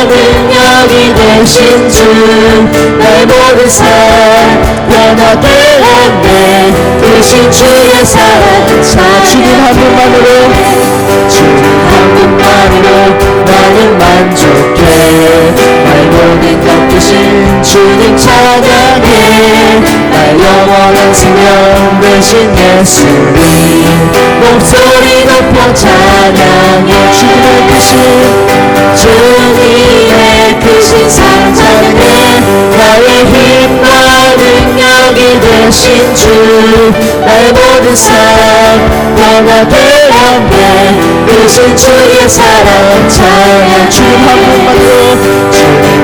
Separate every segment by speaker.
Speaker 1: 능력이 되신 주 나의 모든 삶 변하게 하네 크신 주의 사랑
Speaker 2: 주님 한 분만으로
Speaker 1: 한 분만으로 나는 만족해 나의 모든 것 되신 주님 찬양해 나의 영원한 생명 되신 예수님 목소리 높여 찬양해 주님의 크신 사랑 찬양해 나의 힘과 능력이 되신 주 나의 모든 삶 변하게 하네 크신 주의 사랑 찬양 주님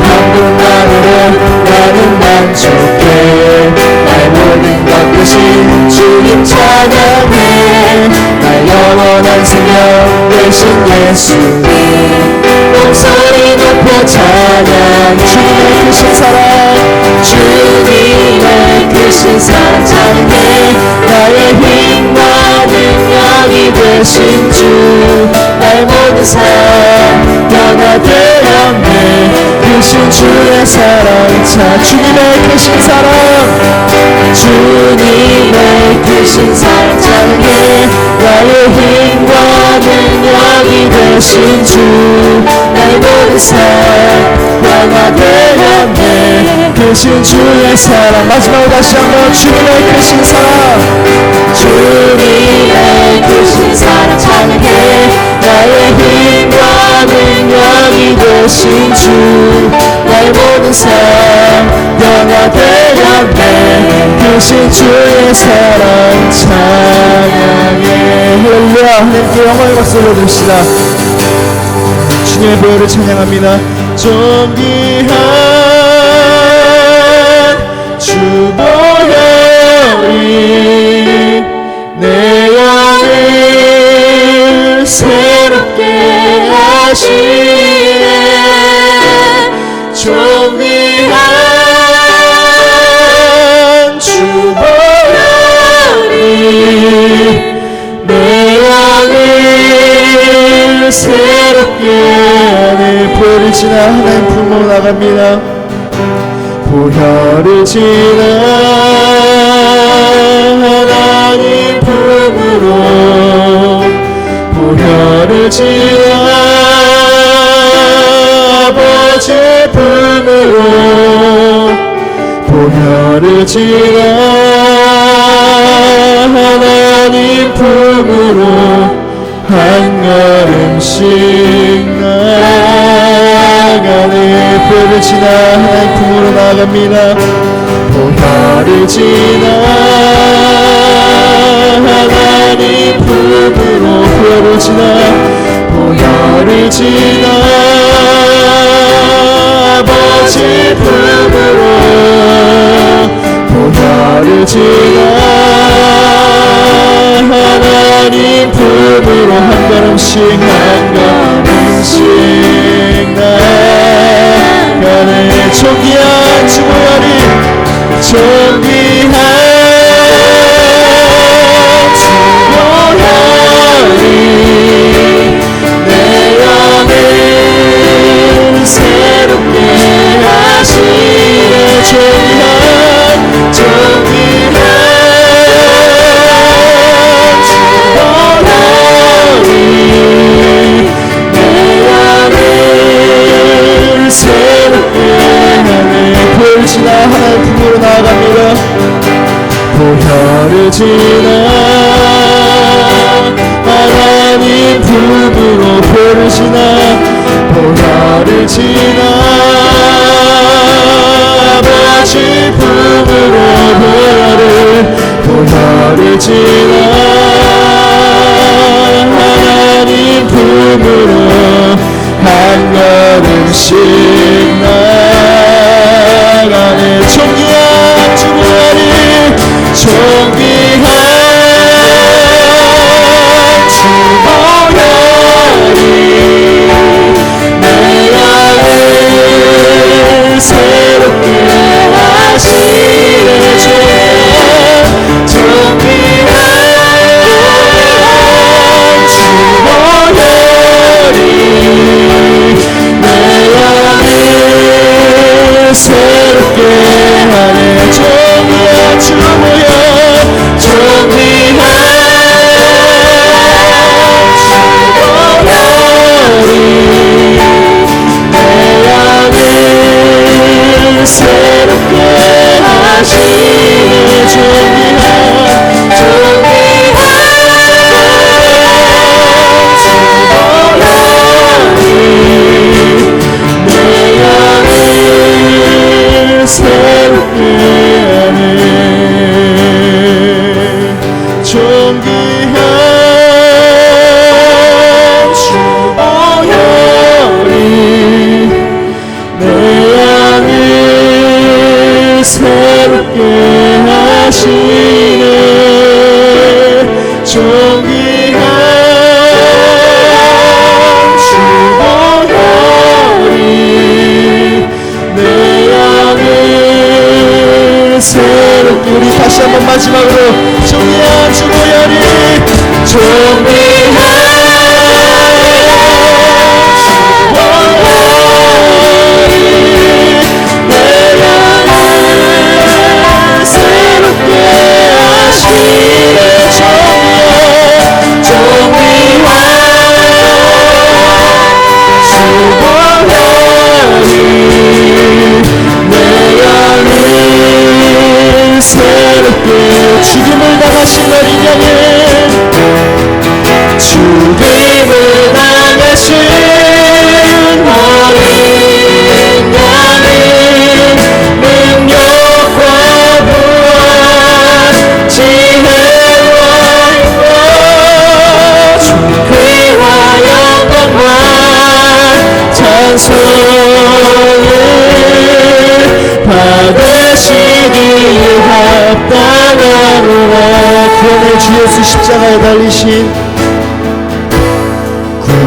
Speaker 1: 한 분만으로 나는 만족해 나의 모든 것 되신 주님 찬양해 나의 영원한 생명 되신 예수님 목소리 높여 찬양해 주님의 크신 사랑 찬양해 나의 힘과 능력이 되신 주 나의 모든 삶 변하게 하네 크신 주의 사랑 주님의 크신 사랑 찬양해 나의 힘과 능력이 되신 주 나의 모든 삶 변하게 하네 크신 주의 사랑 마지막으로 다시 한번 주님의 크신 사랑 찬양해 나의 힘과 능력이 되신 주 나의 모든 삶 변하게 하네 크신 주의 사랑 찬양해 할렐루야 하나님께 영광의 박수 올려드립시다 주님의 보혈을 찬양합니다 존귀한 주 보혈이 내 영을 새롭게 하시네 존귀한 주 보혈이 내 영을 새롭게 하네 보혈을 지나 하나님 품으로 나갑니다 보혈을 지나 하나님 품으로 보혈을 지나 아버지 품으로 보혈을 지나 하나님 품으로 한 걸음씩 나아가네 보혈을 지나 하나님 품으로 나아갑니다 보혈을 지나 하나님 품으로 보혈을 지나 아버지 품으로 보혈을 지나 하나님 품으로 한 걸음씩 나아가네 존귀한 주 보혈이 존귀한 주 보혈이 내 영을 새롭게 하시네 존귀한 주 보혈이 내 영을 새롭게 하네 보혈을 지나 하나님 품으로 나아갑니다 보혈을 지나 하나님 품으로 보혈을 지나 아버지 품으로 보혈을 지나 하나님 품으로 한 걸음씩 나아가네 존귀한 주 보혈이 존귀한 주 보혈이 내 영을 새롭게 하시네 존귀한 주 보혈이 내 영을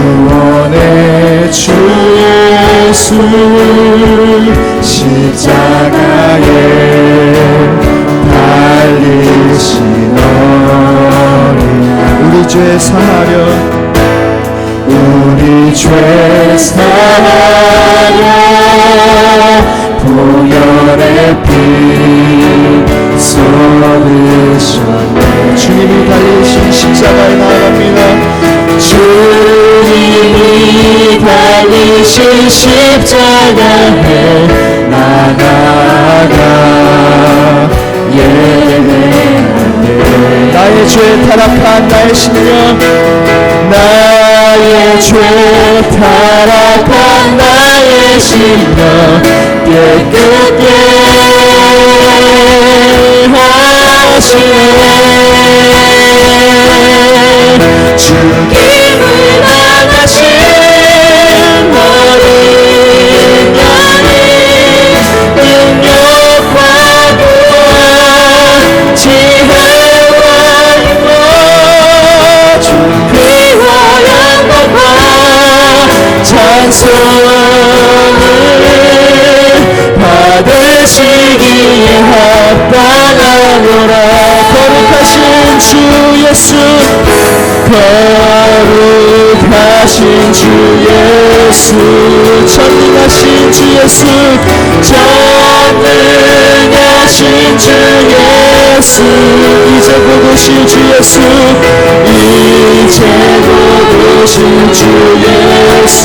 Speaker 1: 구원의 주 예수 십자가에 달리신 어린 우리 죄 사하려 우리 죄 사하려 보혈의 피 쏟으셨네. 주님이 달리신 십자가에 나아갑니다. 주님이 달리신 십자가에 나아가 예배하네. 나의 죄 타락한 나의 심령 나의 죄 타락한 나의 심령 깨끗게 하시네. 죽임을 당하신 어린 양이 능력과 구원 지혜와 힘과 주 피와 영광과 찬송을 받으시기에 합당하노라. 거룩하신 주 예수 거룩하신 주 예수 전능하신 주 예수 전능하신 주 예수 이제 곧 오실 주 예수 이제 곧 오실 주 예수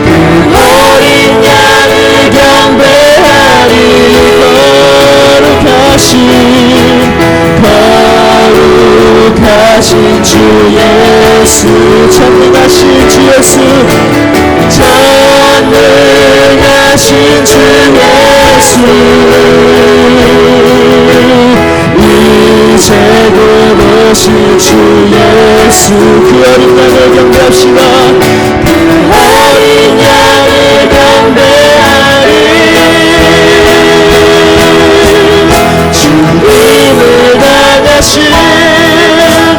Speaker 1: 그 어린 양을 경배하리. 거룩하신 주 예수 전능하신 주 예수 전능하신 주 예수 이제 곧 오실 주 예수 그 어린 양을 경배합시다. 그 어린 양을 경배하리. 주님을 당하신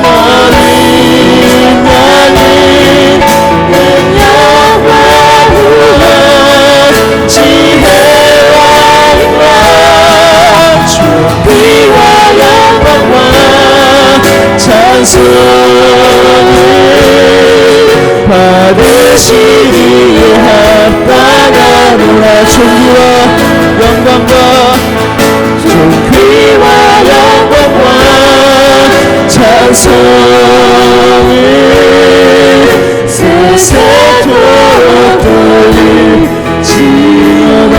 Speaker 1: 어린 양이 능력과 구원 지혜와 힘과 존귀와 영광과 찬송을 받으시기에 합당하노라. 존귀와 영광과 존귀와 영광과 찬송을 세세토록 돌릴지어다.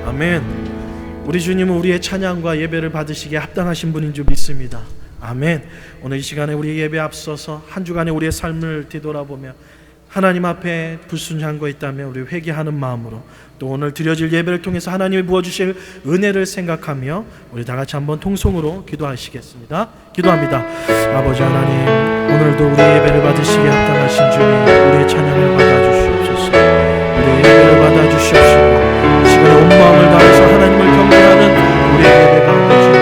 Speaker 3: 아멘. 우리 주님은 우리의 찬양과 예배를 받으시기에 합당하신 분인 줄 믿습니다. 아멘. 오늘 이 시간에 우리 예배 앞서서 한 주간의 우리의 삶을 뒤돌아보며 하나님 앞에 불순한 거 있다면 우리 회개하는 마음으로 또 오늘 드려질 예배를 통해서 하나님이 부어주실 은혜를 생각하며 우리 다 같이 한번 통성으로 기도하시겠습니다. 기도합니다. 아버지 하나님, 오늘도 우리 예배를 받으시기에 합당하신 주님, 우리의 찬양을 받아주시옵소서. 우리의 예배를 받아주시옵시고 이 시간에 온 마음을 다해서 하나님을 경배하는 우리의 예배 가운데 주님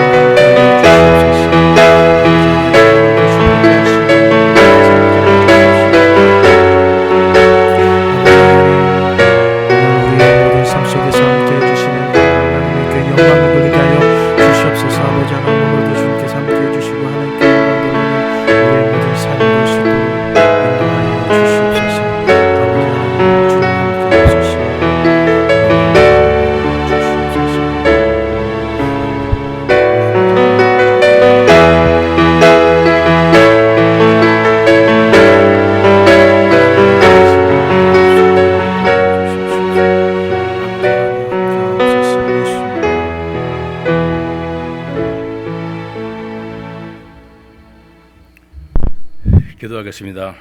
Speaker 4: 기도하겠습니다.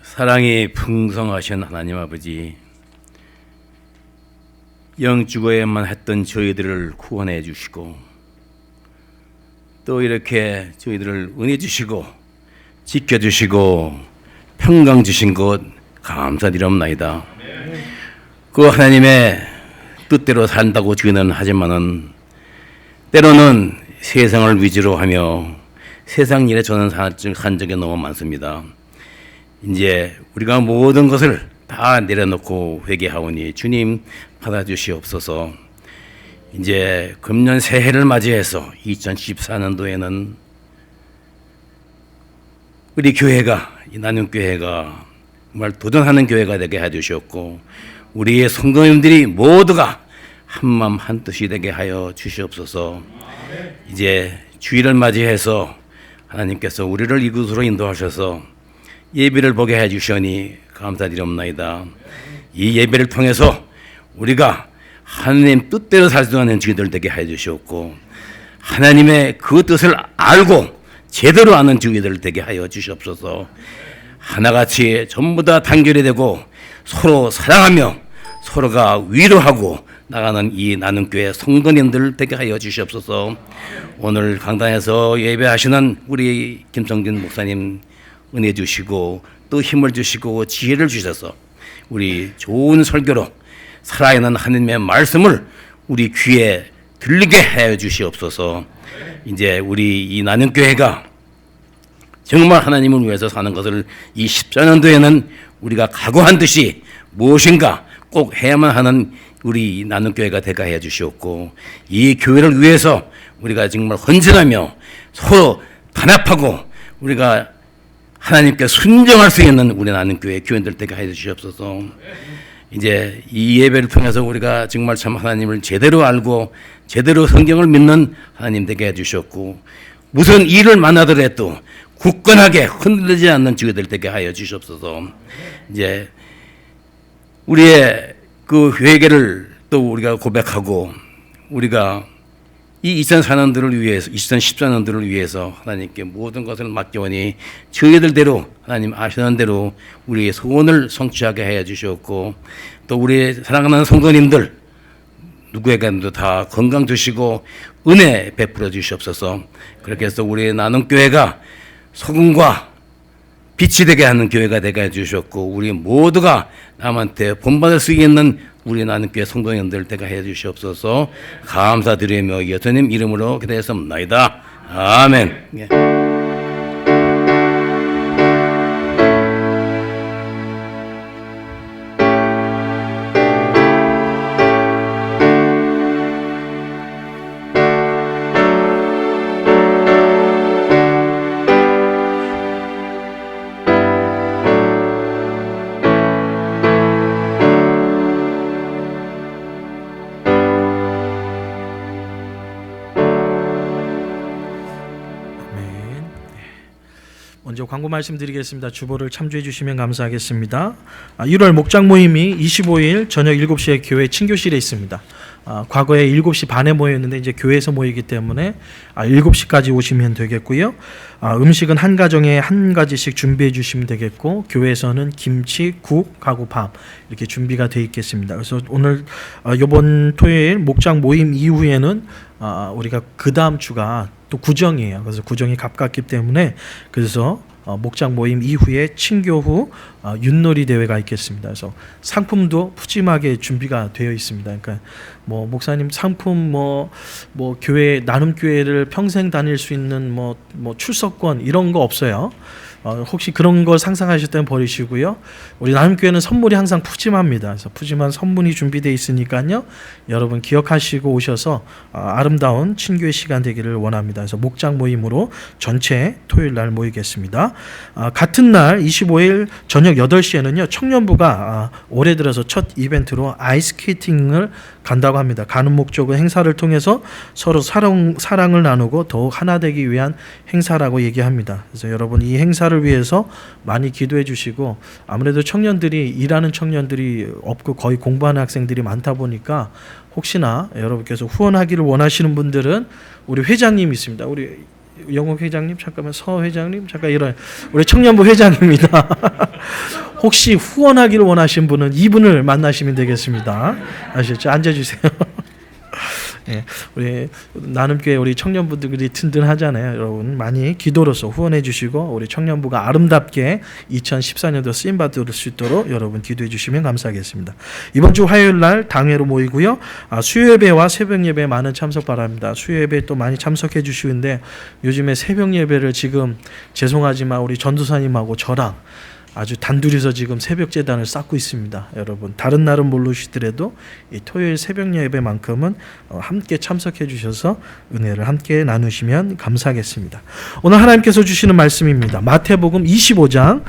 Speaker 4: 사랑이 풍성하신 하나님 아버지, 영 죽어야만 했던 저희들을 구원해 주시고 또 이렇게 저희들을 은혜 주시고 지켜주시고 평강 주신 것 감사드리옵나이다. 그 하나님의 뜻대로 산다고 주인은 하지만은 때로는 세상을 위주로 하며 세상 일에 저는 한 적이 너무 많습니다. 이제 우리가 모든 것을 다 내려놓고 회개하오니 주님 받아주시옵소서. 이제 금년 새해를 맞이해서 2014년도에는 우리 교회가, 이 나눔교회가 정말 도전하는 교회가 되게 해주셨고 우리의 성도님들이 모두가 한마음 한뜻이 되게 하여 주시옵소서. 이제 주일을 맞이해서 하나님께서 우리를 이곳으로 인도하셔서 예배를 보게 해주시니 감사드리옵나이다. 이 예배를 통해서 우리가 하나님 뜻대로 살 수 있는 주의들 되게 해주시옵고 하나님의 그 뜻을 알고 제대로 아는 주의들 되게 하여 주시옵소서. 하나같이 전부 다 단결이 되고 서로 사랑하며 서로가 위로하고 나가는 이 나눔교회 성도님들 되게 하여 주시옵소서. 오늘 강단에서 예배하시는 우리 김성진 목사님 은혜 주시고 또 힘을 주시고 지혜를 주셔서 우리 좋은 설교로 살아있는 하나님의 말씀을 우리 귀에 들리게 해 주시옵소서. 이제 우리 이 나눔교회가 정말 하나님을 위해서 사는 것을 이 14년도에는 우리가 각오한 듯이 무엇인가 꼭 해야만 하는 우리 나눔교회가 되게 해 주시옵고 이 교회를 위해서 우리가 정말 헌신하며 서로 단합하고 우리가 하나님께 순종할 수 있는 우리 나눔교회 교인들 되게 해 주시옵소서. 이제 이 예배를 통해서 우리가 정말 참 하나님을 제대로 알고 제대로 성경을 믿는 하나님 되게 해 주셨고 무슨 일을 만나더라도 굳건하게 흔들리지 않는 주의들 되게 하여 주시옵소서. 이제 우리의 그 회개를 또 우리가 고백하고 우리가 이 2004년들을 위해서 2014년들을 위해서 하나님께 모든 것을 맡겨오니 저희들대로 하나님 아시는 대로 우리의 소원을 성취하게 해 주셨고 또 우리 사랑하는 성도님들 누구에게도 다 건강 주시고 은혜 베풀어 주시옵소서. 그렇게 해서 우리 나눔교회가 소금과 빛이 되게 하는 교회가 되게 해주셨고 우리 모두가 남한테 본받을 수 있는 우리 나눔교회 성도님들 되게 해주시옵소서. 감사드리며 예수님 이름으로 기도했습니다. 아멘. 예.
Speaker 3: 먼저 광고 말씀드리겠습니다. 주보를 참조해 주시면 감사하겠습니다. 1월 목장 모임이 25일 저녁 7시에 교회 친교실에 있습니다. 과거에 7시 반에 모였는데 이제 교회에서 모이기 때문에 7시까지 오시면 되겠고요. 음식은 한 가정에 한 가지씩 준비해 주시면 되겠고 교회에서는 김치, 국하고 밥 이렇게 준비가 되어 있겠습니다. 그래서 오늘 이번 토요일 목장 모임 이후에는 우리가 그 다음 주가 또 구정이에요. 그래서 구정이 가깝기 때문에 그래서 목장 모임 이후에 친교 후 윷놀이 대회가 있겠습니다. 그래서 상품도 푸짐하게 준비가 되어 있습니다. 그러니까 뭐 목사님 상품 뭐 교회 나눔교회를 평생 다닐 수 있는 뭐 출석권 이런 거 없어요. 혹시 그런 거 상상하실 땐 버리시고요. 우리 나눔교회는 선물이 항상 푸짐합니다. 그래서 푸짐한 선물이 준비되어 있으니까요. 여러분 기억하시고 오셔서 아름다운 친교의 시간 되기를 원합니다. 그래서 목장 모임으로 전체 토요일 날 모이겠습니다. 같은 날 25일 저녁 8시에는요. 청년부가 올해 들어서 첫 이벤트로 아이스케이팅을 간다고 합니다. 가는 목적은 행사를 통해서 서로 사랑을 나누고 더욱 하나 되기 위한 행사라고 얘기합니다. 그래서 여러분 이 행사를 위해서 많이 기도해 주시고 아무래도 청년들이 일하는 청년들이 없고 거의 공부하는 학생들이 많다 보니까 혹시나 여러분께서 후원하기를 원하시는 분들은 우리 회장님 있습니다. 우리 영업 회장님 잠깐만 서 회장님 잠깐 이런 우리 청년부 회장입니다. 혹시 후원하기를 원하시는 분은 이분을 만나시면 되겠습니다. 아시죠? 앉아주세요. 예, 우리 나눔교회 우리 청년부들이 든든하잖아요. 여러분 많이 기도로서 후원해 주시고 우리 청년부가 아름답게 2014년도 쓰임 받을 수 있도록 여러분 기도해 주시면 감사하겠습니다. 이번 주 화요일 날 당회로 모이고요. 수요 예배와 새벽 예배 많은 참석 바랍니다. 수요 예배 또 많이 참석해 주시는데 요즘에 새벽 예배를 지금 죄송하지만 우리 전도사님하고 저랑 아주 단둘이서 지금 새벽 제단을 쌓고 있습니다. 여러분 다른 날은 모르시더라도 이 토요일 새벽 예배만큼은 함께 참석해 주셔서 은혜를 함께 나누시면 감사하겠습니다. 오늘 하나님께서 주시는 말씀입니다. 마태복음 25장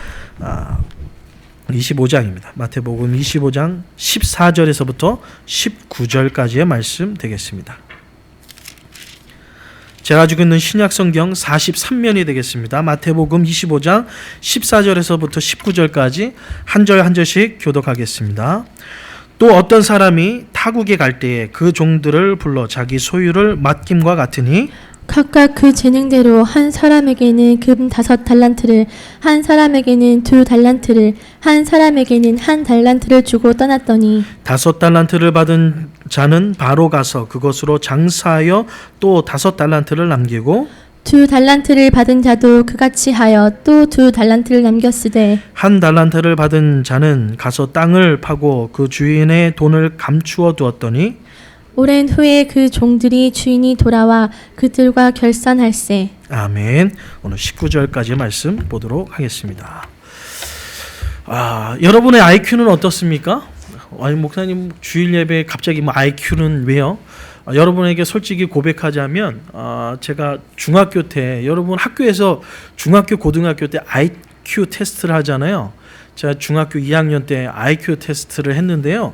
Speaker 3: 25장입니다. 마태복음 25장 14절에서부터 19절까지의 말씀 되겠습니다. 제가 가지고 있는 신약성경 43면이 되겠습니다. 마태복음 25장 14절에서부터 19절까지 한 절 한 절씩 교독하겠습니다. 또 어떤 사람이 타국에 갈 때에 그 종들을 불러 자기 소유를 맡김과 같으니
Speaker 2: 각각 그 재능대로 한 사람에게는 금 5달란트를, 한 사람에게는 2달란트를, 한 사람에게는 1달란트를 주고 떠났더니
Speaker 3: 5달란트를 받은 자는 바로 가서 그것으로 장사하여 또 5달란트를 남기고
Speaker 2: 2달란트를 받은 자도 그같이 하여 또 2달란트를 남겼으되
Speaker 3: 1달란트를 받은 자는 가서 땅을 파고 그 주인의 돈을 감추어 두었더니
Speaker 2: 오랜 후에 그 종들이 주인이 돌아와 그들과 결산할세.
Speaker 3: 아멘. 오늘 19절까지 말씀 보도록 하겠습니다. 여러분의 IQ는 어떻습니까? 아니 목사님 주일 예배 갑자기 뭐 IQ는 왜요? 여러분에게 솔직히 고백하자면 제가 중학교 때 여러분 학교에서 중학교 고등학교 때 IQ 테스트를 하잖아요. 제가 중학교 2학년 때 IQ 테스트를 했는데요.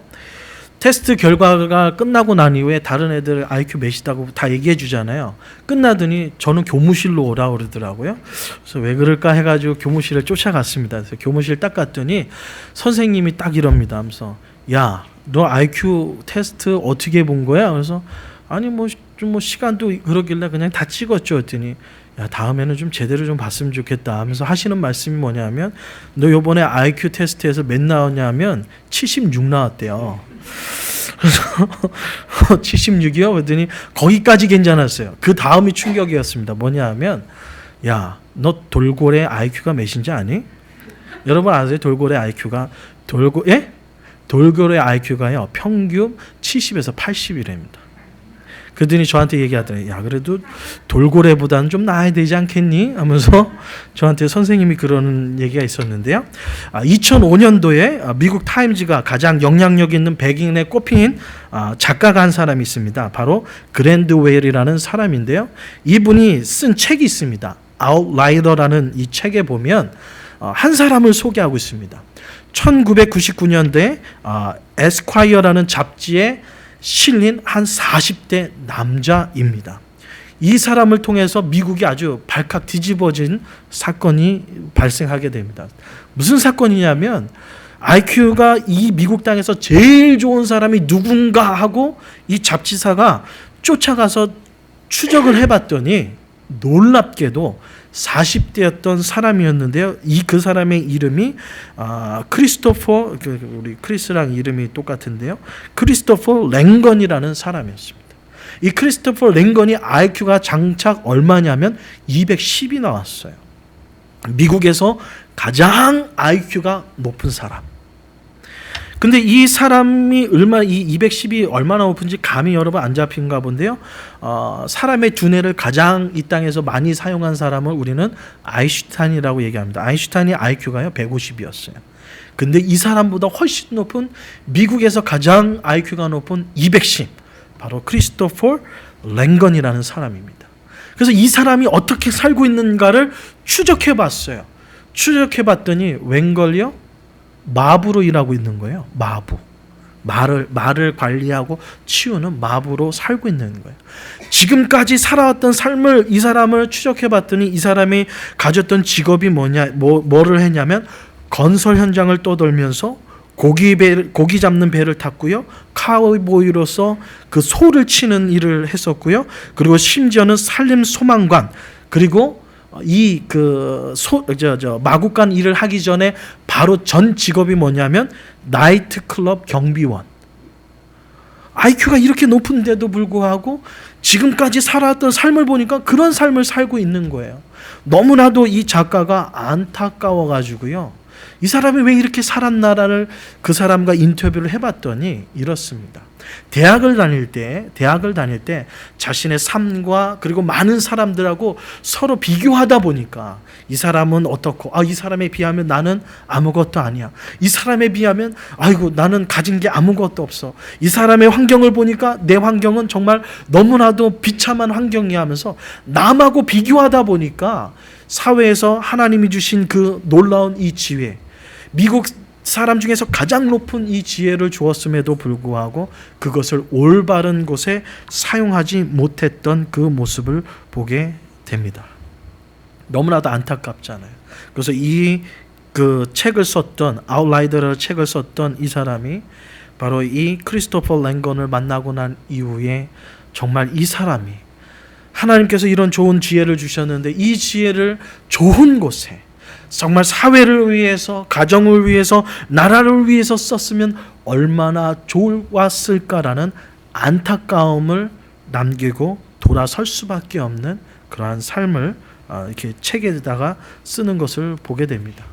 Speaker 3: 테스트 결과가 끝나고 난 이후에 다른 애들 IQ 몇이다고 다 얘기해 주잖아요. 끝나더니 저는 교무실로 오라 그러더라고요. 그래서 왜 그럴까 해가지고 교무실을 쫓아갔습니다. 그래서 교무실 딱 갔더니 선생님이 딱 이럽니다. 하면서 야, 너 IQ 테스트 어떻게 본 거야? 그래서 아니 좀 시간도 그러길래 그냥 다 찍었죠. 했더니 야, 다음에는 좀 제대로 좀 봤으면 좋겠다 하면서 하시는 말씀이 뭐냐면 너 요번에 IQ 테스트에서 몇 나왔냐면 76 나왔대요. 그래서 76이요? 그랬더니 거기까지 괜찮았어요. 그 다음이 충격이었습니다. 뭐냐 하면 야, 너 돌고래 IQ가 몇인지 아니? 여러분 아세요? 돌고래 IQ가 돌고래 IQ가요 평균 70에서 80이랍니다. 그러더니 저한테 얘기하더니 야, 그래도 돌고래보다는 좀 나아야 되지 않겠니? 하면서 저한테 선생님이 그러는 얘기가 있었는데요. 2005년도에 미국 타임즈가 가장 영향력 있는 백인에 꼽힌 작가가 한 사람이 있습니다. 바로 그랜드웰이라는 사람인데요. 이분이 쓴 책이 있습니다. 아웃라이더라는 이 책에 보면 한 사람을 소개하고 있습니다. 1999년도에 에스콰이어라는 잡지에 실린 한 40대 남자입니다. 이 사람을 통해서 미국이 아주 발칵 뒤집어진 사건이 발생하게 됩니다. 무슨 사건이냐면 IQ가 이 미국 땅에서 제일 좋은 사람이 누군가 하고 이 잡지사가 쫓아가서 추적을 해봤더니 놀랍게도 40대였던 사람이었는데요. 그 사람의 이름이 크리스토퍼, 우리 크리스랑 이름이 똑같은데요. 크리스토퍼 랭건이라는 사람이었습니다. 이 크리스토퍼 랭건이 IQ가 장착 얼마냐면 210이 나왔어요. 미국에서 가장 IQ가 높은 사람. 근데 이 사람이 이 210이 얼마나 높은지 감이 여러분 안 잡힌가 본데요. 사람의 두뇌를 가장 이 땅에서 많이 사용한 사람을 우리는 아인슈타인이라고 얘기합니다. 아인슈타인이 IQ가요 150이었어요. 근데 이 사람보다 훨씬 높은 미국에서 가장 IQ가 높은 210 바로 크리스토퍼 랭건이라는 사람입니다. 그래서 이 사람이 어떻게 살고 있는가를 추적해 봤어요. 추적해 봤더니 웬걸요? 마부로 일하고 있는 거예요. 마부. 말을 관리하고 치우는 마부로 살고 있는 거예요. 지금까지 살아왔던 삶을 이 사람을 추적해 봤더니 이 사람이 가졌던 직업이 뭐를 했냐면 건설 현장을 떠돌면서 고기 잡는 배를 탔고요. 카우보이로서 그 소를 치는 일을 했었고요. 그리고 심지어는 산림 소망관 그리고 마구간 일을 하기 전에 바로 전 직업이 뭐냐면 나이트클럽 경비원. IQ가 이렇게 높은데도 불구하고 지금까지 살았던 삶을 보니까 그런 삶을 살고 있는 거예요. 너무나도 이 작가가 안타까워가지고요. 이 사람이 왜 이렇게 살았나를 그 사람과 인터뷰를 해봤더니 이렇습니다. 대학을 다닐 때 자신의 삶과 그리고 많은 사람들하고 서로 비교하다 보니까 이 사람은 어떻고, 이 사람에 비하면 나는 아무것도 아니야. 이 사람에 비하면 아이고 나는 가진 게 아무것도 없어. 이 사람의 환경을 보니까 내 환경은 정말 너무나도 비참한 환경이야 하면서 남하고 비교하다 보니까 사회에서 하나님이 주신 그 놀라운 이 지혜, 미국 사람 중에서 가장 높은 이 지혜를 주었음에도 불구하고 그것을 올바른 곳에 사용하지 못했던 그 모습을 보게 됩니다. 너무나도 안타깝잖아요. 그래서 이 그 책을 썼던 아웃라이더라는 책을 썼던 이 사람이 바로 이 크리스토퍼 랭건을 만나고 난 이후에 정말 이 사람이 하나님께서 이런 좋은 지혜를 주셨는데 이 지혜를 좋은 곳에 정말 사회를 위해서, 가정을 위해서, 나라를 위해서 썼으면 얼마나 좋았을까라는 안타까움을 남기고 돌아설 수밖에 없는 그러한 삶을 이렇게 책에다가 쓰는 것을 보게 됩니다.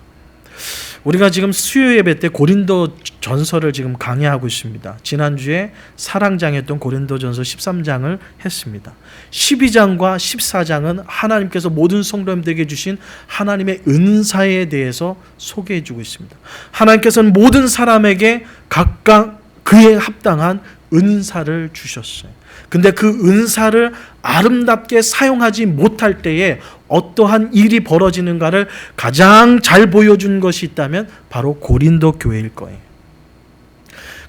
Speaker 3: 우리가 지금 수요 예배 때 고린도 전서를 지금 강의하고 있습니다. 지난주에 사랑장했던 고린도 전서 13장을 했습니다. 12장과 14장은 하나님께서 모든 성도님들에게 주신 하나님의 은사에 대해서 소개해 주고 있습니다. 하나님께서는 모든 사람에게 각각 그에 합당한 은사를 주셨어요. 근데 그 은사를 아름답게 사용하지 못할 때에 어떠한 일이 벌어지는가를 가장 잘 보여준 것이 있다면 바로 고린도 교회일 거예요.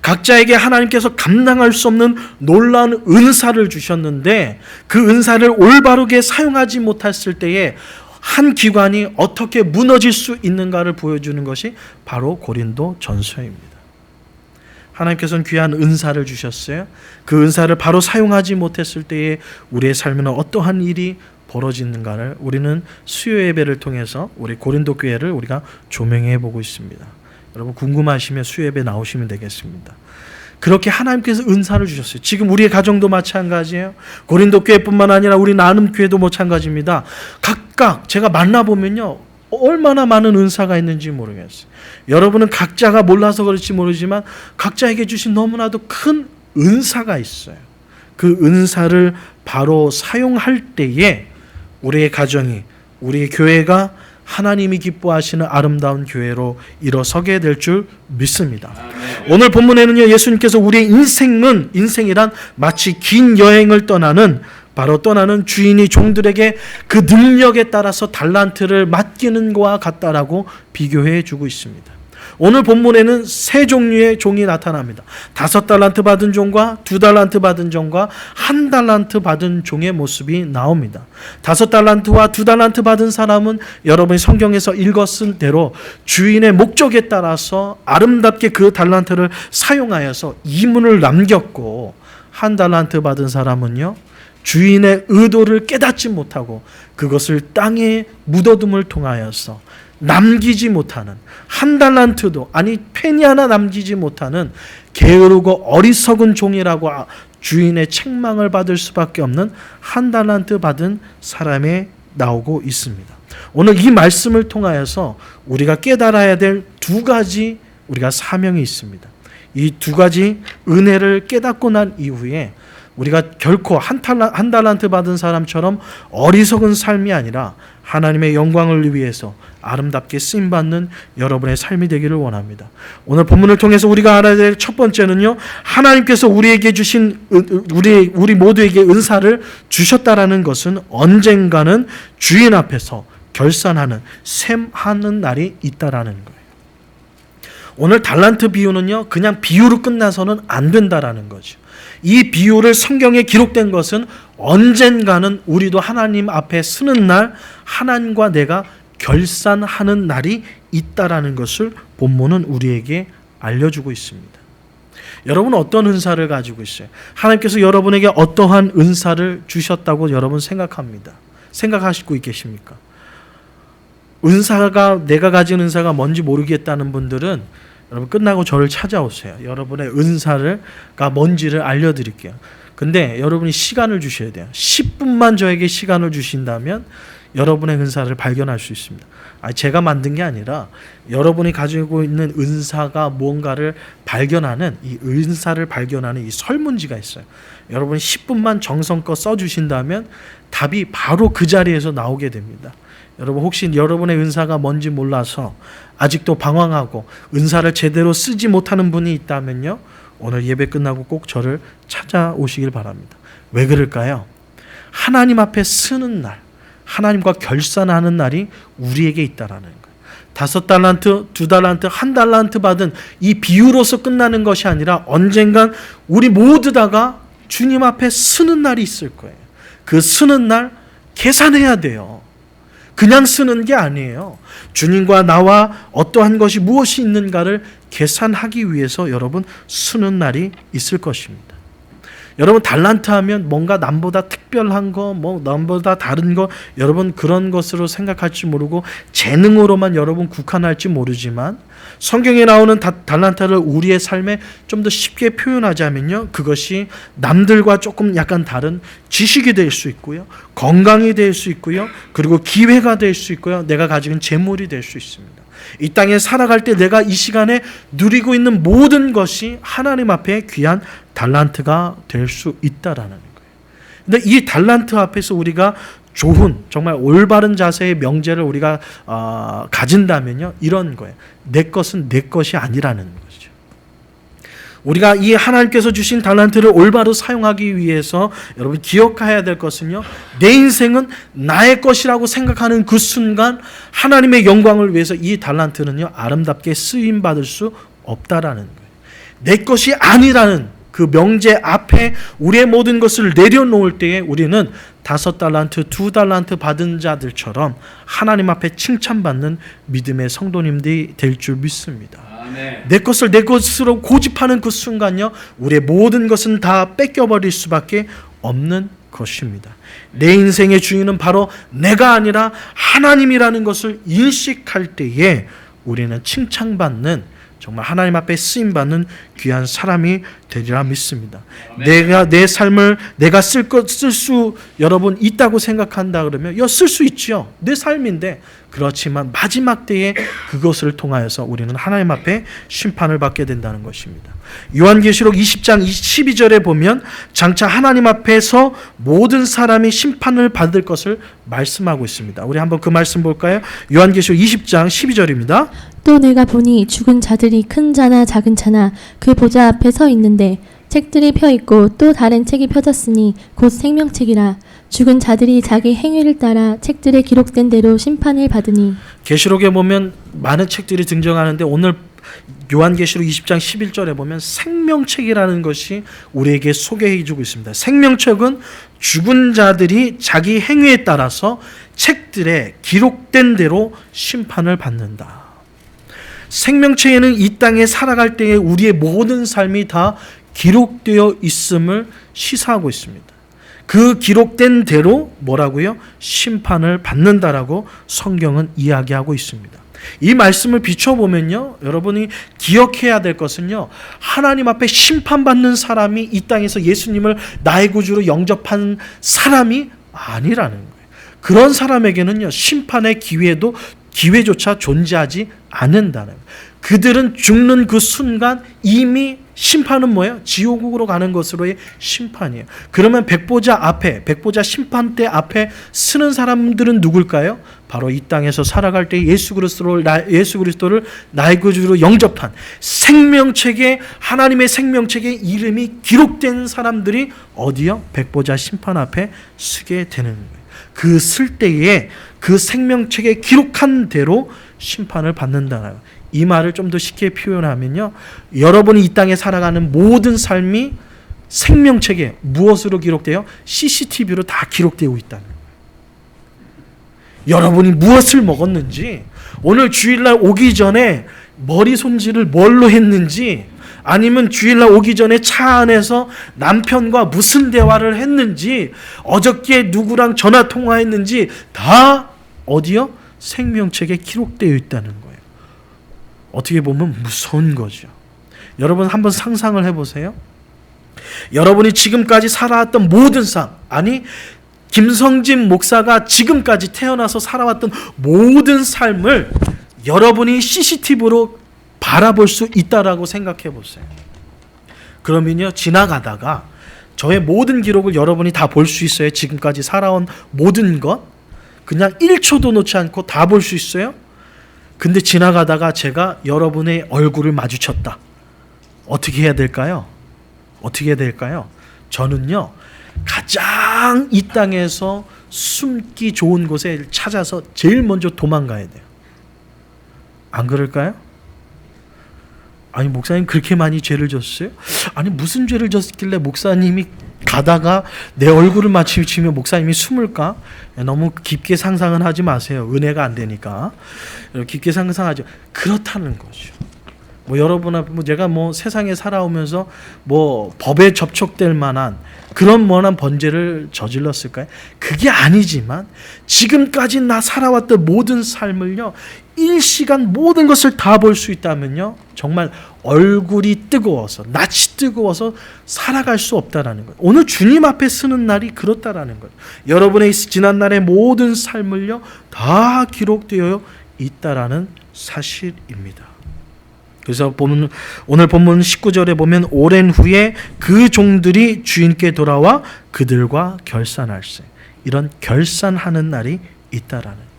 Speaker 3: 각자에게 하나님께서 감당할 수 없는 놀라운 은사를 주셨는데 그 은사를 올바르게 사용하지 못했을 때에 한 기관이 어떻게 무너질 수 있는가를 보여주는 것이 바로 고린도 전서입니다. 하나님께서는 귀한 은사를 주셨어요. 그 은사를 바로 사용하지 못했을 때에 우리의 삶에는 어떠한 일이 벌어지는가를 우리는 수요 예배를 통해서 우리 고린도 교회를 우리가 조명해 보고 있습니다. 여러분 궁금하시면 수요 예배 나오시면 되겠습니다. 그렇게 하나님께서 은사를 주셨어요. 지금 우리의 가정도 마찬가지예요. 고린도 교회뿐만 아니라 우리 나눔 교회도 마찬가지입니다. 각각 제가 만나보면요. 얼마나 많은 은사가 있는지 모르겠어요. 여러분은 각자가 몰라서 그렇지 모르지만 각자에게 주신 너무나도 큰 은사가 있어요. 그 은사를 바로 사용할 때에 우리의 가정이, 우리의 교회가 하나님이 기뻐하시는 아름다운 교회로 일어서게 될 줄 믿습니다. 오늘 본문에는요, 예수님께서 우리의 인생이란 마치 긴 여행을 떠나는 주인이 종들에게 그 능력에 따라서 달란트를 맡기는 것과 같다라고 비교해 주고 있습니다. 오늘 본문에는 세 종류의 종이 나타납니다. 5달란트 받은 종과 2달란트 받은 종과 1달란트 받은 종의 모습이 나옵니다. 5달란트와 2달란트 받은 사람은 여러분이 성경에서 읽었은 대로 주인의 목적에 따라서 아름답게 그 달란트를 사용하여서 이문을 남겼고 1달란트 받은 사람은요, 주인의 의도를 깨닫지 못하고 그것을 땅에 묻어둠을 통하여서 남기지 못하는, 1달란트도 아니 페니 하나 남기지 못하는 게으르고 어리석은 종이라고 주인의 책망을 받을 수밖에 없는 1달란트 받은 사람에 나오고 있습니다. 오늘 이 말씀을 통하여서 우리가 깨달아야 될 2가지 우리가 사명이 있습니다. 이 2가지 은혜를 깨닫고 난 이후에 우리가 결코 1달란트 받은 사람처럼 어리석은 삶이 아니라 하나님의 영광을 위해서 아름답게 쓰임받는 여러분의 삶이 되기를 원합니다. 오늘 본문을 통해서 우리가 알아야 될 첫 번째는요, 하나님께서 우리에게 주신 우리 모두에게 은사를 주셨다라는 것은 언젠가는 주인 앞에서 결산하는, 셈하는 날이 있다라는 거예요. 오늘 달란트 비유는요, 그냥 비유로 끝나서는 안 된다라는 거죠. 이 비유를 성경에 기록된 것은 언젠가는 우리도 하나님 앞에 서는 날, 하나님과 내가 결산하는 날이 있다라는 것을 본문은 우리에게 알려주고 있습니다. 여러분은 어떤 은사를 가지고 있어요? 하나님께서 여러분에게 어떠한 은사를 주셨다고 여러분 생각하시고 계십니까? 은사가, 내가 가진 은사가 뭔지 모르겠다는 분들은 여러분 끝나고 저를 찾아오세요. 여러분의 은사가 뭔지를 알려드릴게요. 근데 여러분이 시간을 주셔야 돼요. 10분만 저에게 시간을 주신다면 여러분의 은사를 발견할 수 있습니다. 제가 만든 게 아니라 여러분이 가지고 있는 은사가 무언가를 발견하는, 이 은사를 발견하는 이 설문지가 있어요. 여러분이 10분만 정성껏 써주신다면 답이 바로 그 자리에서 나오게 됩니다. 여러분 혹시 여러분의 은사가 뭔지 몰라서 아직도 방황하고 은사를 제대로 쓰지 못하는 분이 있다면요, 오늘 예배 끝나고 꼭 저를 찾아오시길 바랍니다. 왜 그럴까요? 하나님 앞에 쓰는 날, 하나님과 결산하는 날이 우리에게 있다라는 거예요. 5달란트, 2달란트, 1달란트 받은 이 비유로서 끝나는 것이 아니라 언젠간 우리 모두 다가 주님 앞에 쓰는 날이 있을 거예요. 그 쓰는 날 계산해야 돼요. 그냥 쓰는 게 아니에요. 주님과 나와 어떠한 것이 무엇이 있는가를 계산하기 위해서 여러분 쓰는 날이 있을 것입니다. 여러분 달란트 하면 뭔가 남보다 특별한 거, 남보다 다른 거, 여러분 그런 것으로 생각할지 모르고 재능으로만 여러분 국한할지 모르지만 성경에 나오는 달란트를 우리의 삶에 좀 더 쉽게 표현하자면요, 그것이 남들과 조금 약간 다른 지식이 될 수 있고요, 건강이 될 수 있고요, 그리고 기회가 될 수 있고요, 내가 가지고 재물이 될 수 있습니다. 이 땅에 살아갈 때 내가 이 시간에 누리고 있는 모든 것이 하나님 앞에 귀한 달란트가 될 수 있다라는 거예요. 근데 이 달란트 앞에서 우리가 좋은, 정말 올바른 자세의 명제를 우리가 가진다면요, 이런 거예요. 내 것은 내 것이 아니라는 거죠. 우리가 이 하나님께서 주신 달란트를 올바로 사용하기 위해서 여러분 기억해야 될 것은요, 내 인생은 나의 것이라고 생각하는 그 순간 하나님의 영광을 위해서 이 달란트는요 아름답게 쓰임받을 수 없다라는 거예요. 내 것이 아니라는 그 명제 앞에 우리의 모든 것을 내려놓을 때에 우리는 5달란트, 2달란트 받은 자들처럼 하나님 앞에 칭찬받는 믿음의 성도님들이 될 줄 믿습니다. 아멘. 내 것을 내 것으로 고집하는 그 순간요, 우리의 모든 것은 다 뺏겨버릴 수밖에 없는 것입니다. 내 인생의 주인은 바로 내가 아니라 하나님이라는 것을 인식할 때에 우리는 칭찬받는, 정말 하나님 앞에 쓰임받는 귀한 사람이 되리라 믿습니다. 내가 내 삶을 내가 쓸 수 여러분 있다고 생각한다 그러면 쓸 수 있죠. 내 삶인데. 그렇지만 마지막 때에 그것을 통하여서 우리는 하나님 앞에 심판을 받게 된다는 것입니다. 요한계시록 20장 12절에 보면 장차 하나님 앞에서 모든 사람이 심판을 받을 것을 말씀하고 있습니다. 우리 한번 그 말씀 볼까요? 요한계시록 20장 12절입니다.
Speaker 2: 또 내가 보니 죽은 자들이 큰 자나 작은 자나 그 보좌 앞에 서 있는데 책들이 펴 있고 또 다른 책이 펴졌으니 곧 생명책이라. 죽은 자들이 자기 행위를 따라 책들에 기록된 대로 심판을 받으니.
Speaker 3: 계시록에 보면 많은 책들이 등장하는데 오늘 요한계시록 20장 11절에 보면 생명책이라는 것이 우리에게 소개해 주고 있습니다. 생명책은 죽은 자들이 자기 행위에 따라서 책들에 기록된 대로 심판을 받는다. 생명책에는 이 땅에 살아갈 때에 우리의 모든 삶이 다 기록되어 있음을 시사하고 있습니다. 그 기록된 대로 뭐라고요? 심판을 받는다라고 성경은 이야기하고 있습니다. 이 말씀을 비춰보면요, 여러분이 기억해야 될 것은요, 하나님 앞에 심판받는 사람이 이 땅에서 예수님을 나의 구주로 영접한 사람이 아니라는 거예요. 그런 사람에게는요, 심판의 기회조차 존재하지 않는다는 거예요. 그들은 죽는 그 순간 이미 심판은 뭐예요? 지옥으로 가는 것으로의 심판이에요. 그러면 백보자 심판대 앞에 서는 사람들은 누굴까요? 바로 이 땅에서 살아갈 때 예수 그리스도를 나의 구주로 영접한 생명책에, 하나님의 생명책에 이름이 기록된 사람들이 어디요? 백보자 심판 앞에 서게 되는 거예요. 그 쓸 때에 그 생명책에 기록한 대로 심판을 받는다는 거예요. 이 말을 좀 더 쉽게 표현하면요, 여러분이 이 땅에 살아가는 모든 삶이 생명책에 무엇으로 기록돼요? CCTV로 다 기록되고 있다는 거예요. 여러분이 무엇을 먹었는지, 오늘 주일날 오기 전에 머리 손질을 뭘로 했는지, 아니면 주일날 오기 전에 차 안에서 남편과 무슨 대화를 했는지, 어저께 누구랑 전화 통화했는지 다 어디요? 생명책에 기록되어 있다는 거예요. 어떻게 보면 무서운 거죠. 여러분 한번 상상을 해보세요. 여러분이 지금까지 살아왔던 모든 삶, 아니 김성진 목사가 지금까지 태어나서 살아왔던 모든 삶을 여러분이 CCTV로 바라볼 수 있다라고 생각해 보세요. 그러면요, 지나가다가 저의 모든 기록을 여러분이 다 볼 수 있어요. 지금까지 살아온 모든 것 그냥 1초도 놓지 않고 다 볼 수 있어요. 근데 지나가다가 제가 여러분의 얼굴을 마주쳤다. 어떻게 해야 될까요? 어떻게 해야 될까요? 저는요, 가장 이 땅에서 숨기 좋은 곳에 찾아서 제일 먼저 도망가야 돼요. 안 그럴까요? 아니 목사님 그렇게 많이 죄를 졌어요? 아니 무슨 죄를 졌길래 목사님이 가다가 내 얼굴을 마주치면 목사님이 숨을까? 너무 깊게 상상은 하지 마세요. 은혜가 안 되니까. 깊게 상상하죠. 그렇다는 거죠. 뭐 여러분 앞에 제가 세상에 살아오면서 법에 접촉될 만한 그런 뭐한 번제를 저질렀을까요? 그게 아니지만 지금까지 나 살아왔던 모든 삶을요, 일시간 모든 것을 다 볼 수 있다면요, 정말 얼굴이 뜨거워서 낯이 뜨거워서 살아갈 수 없다라는 거예요. 오늘 주님 앞에 서는 날이 그렇다라는 거예요. 여러분의 지난날의 모든 삶을요 다 기록되어 있다라는 사실입니다. 그래서 오늘 본문 19절에 보면 오랜 후에 그 종들이 주인께 돌아와 그들과 결산할세. 이런 결산하는 날이 있다라는 거예요.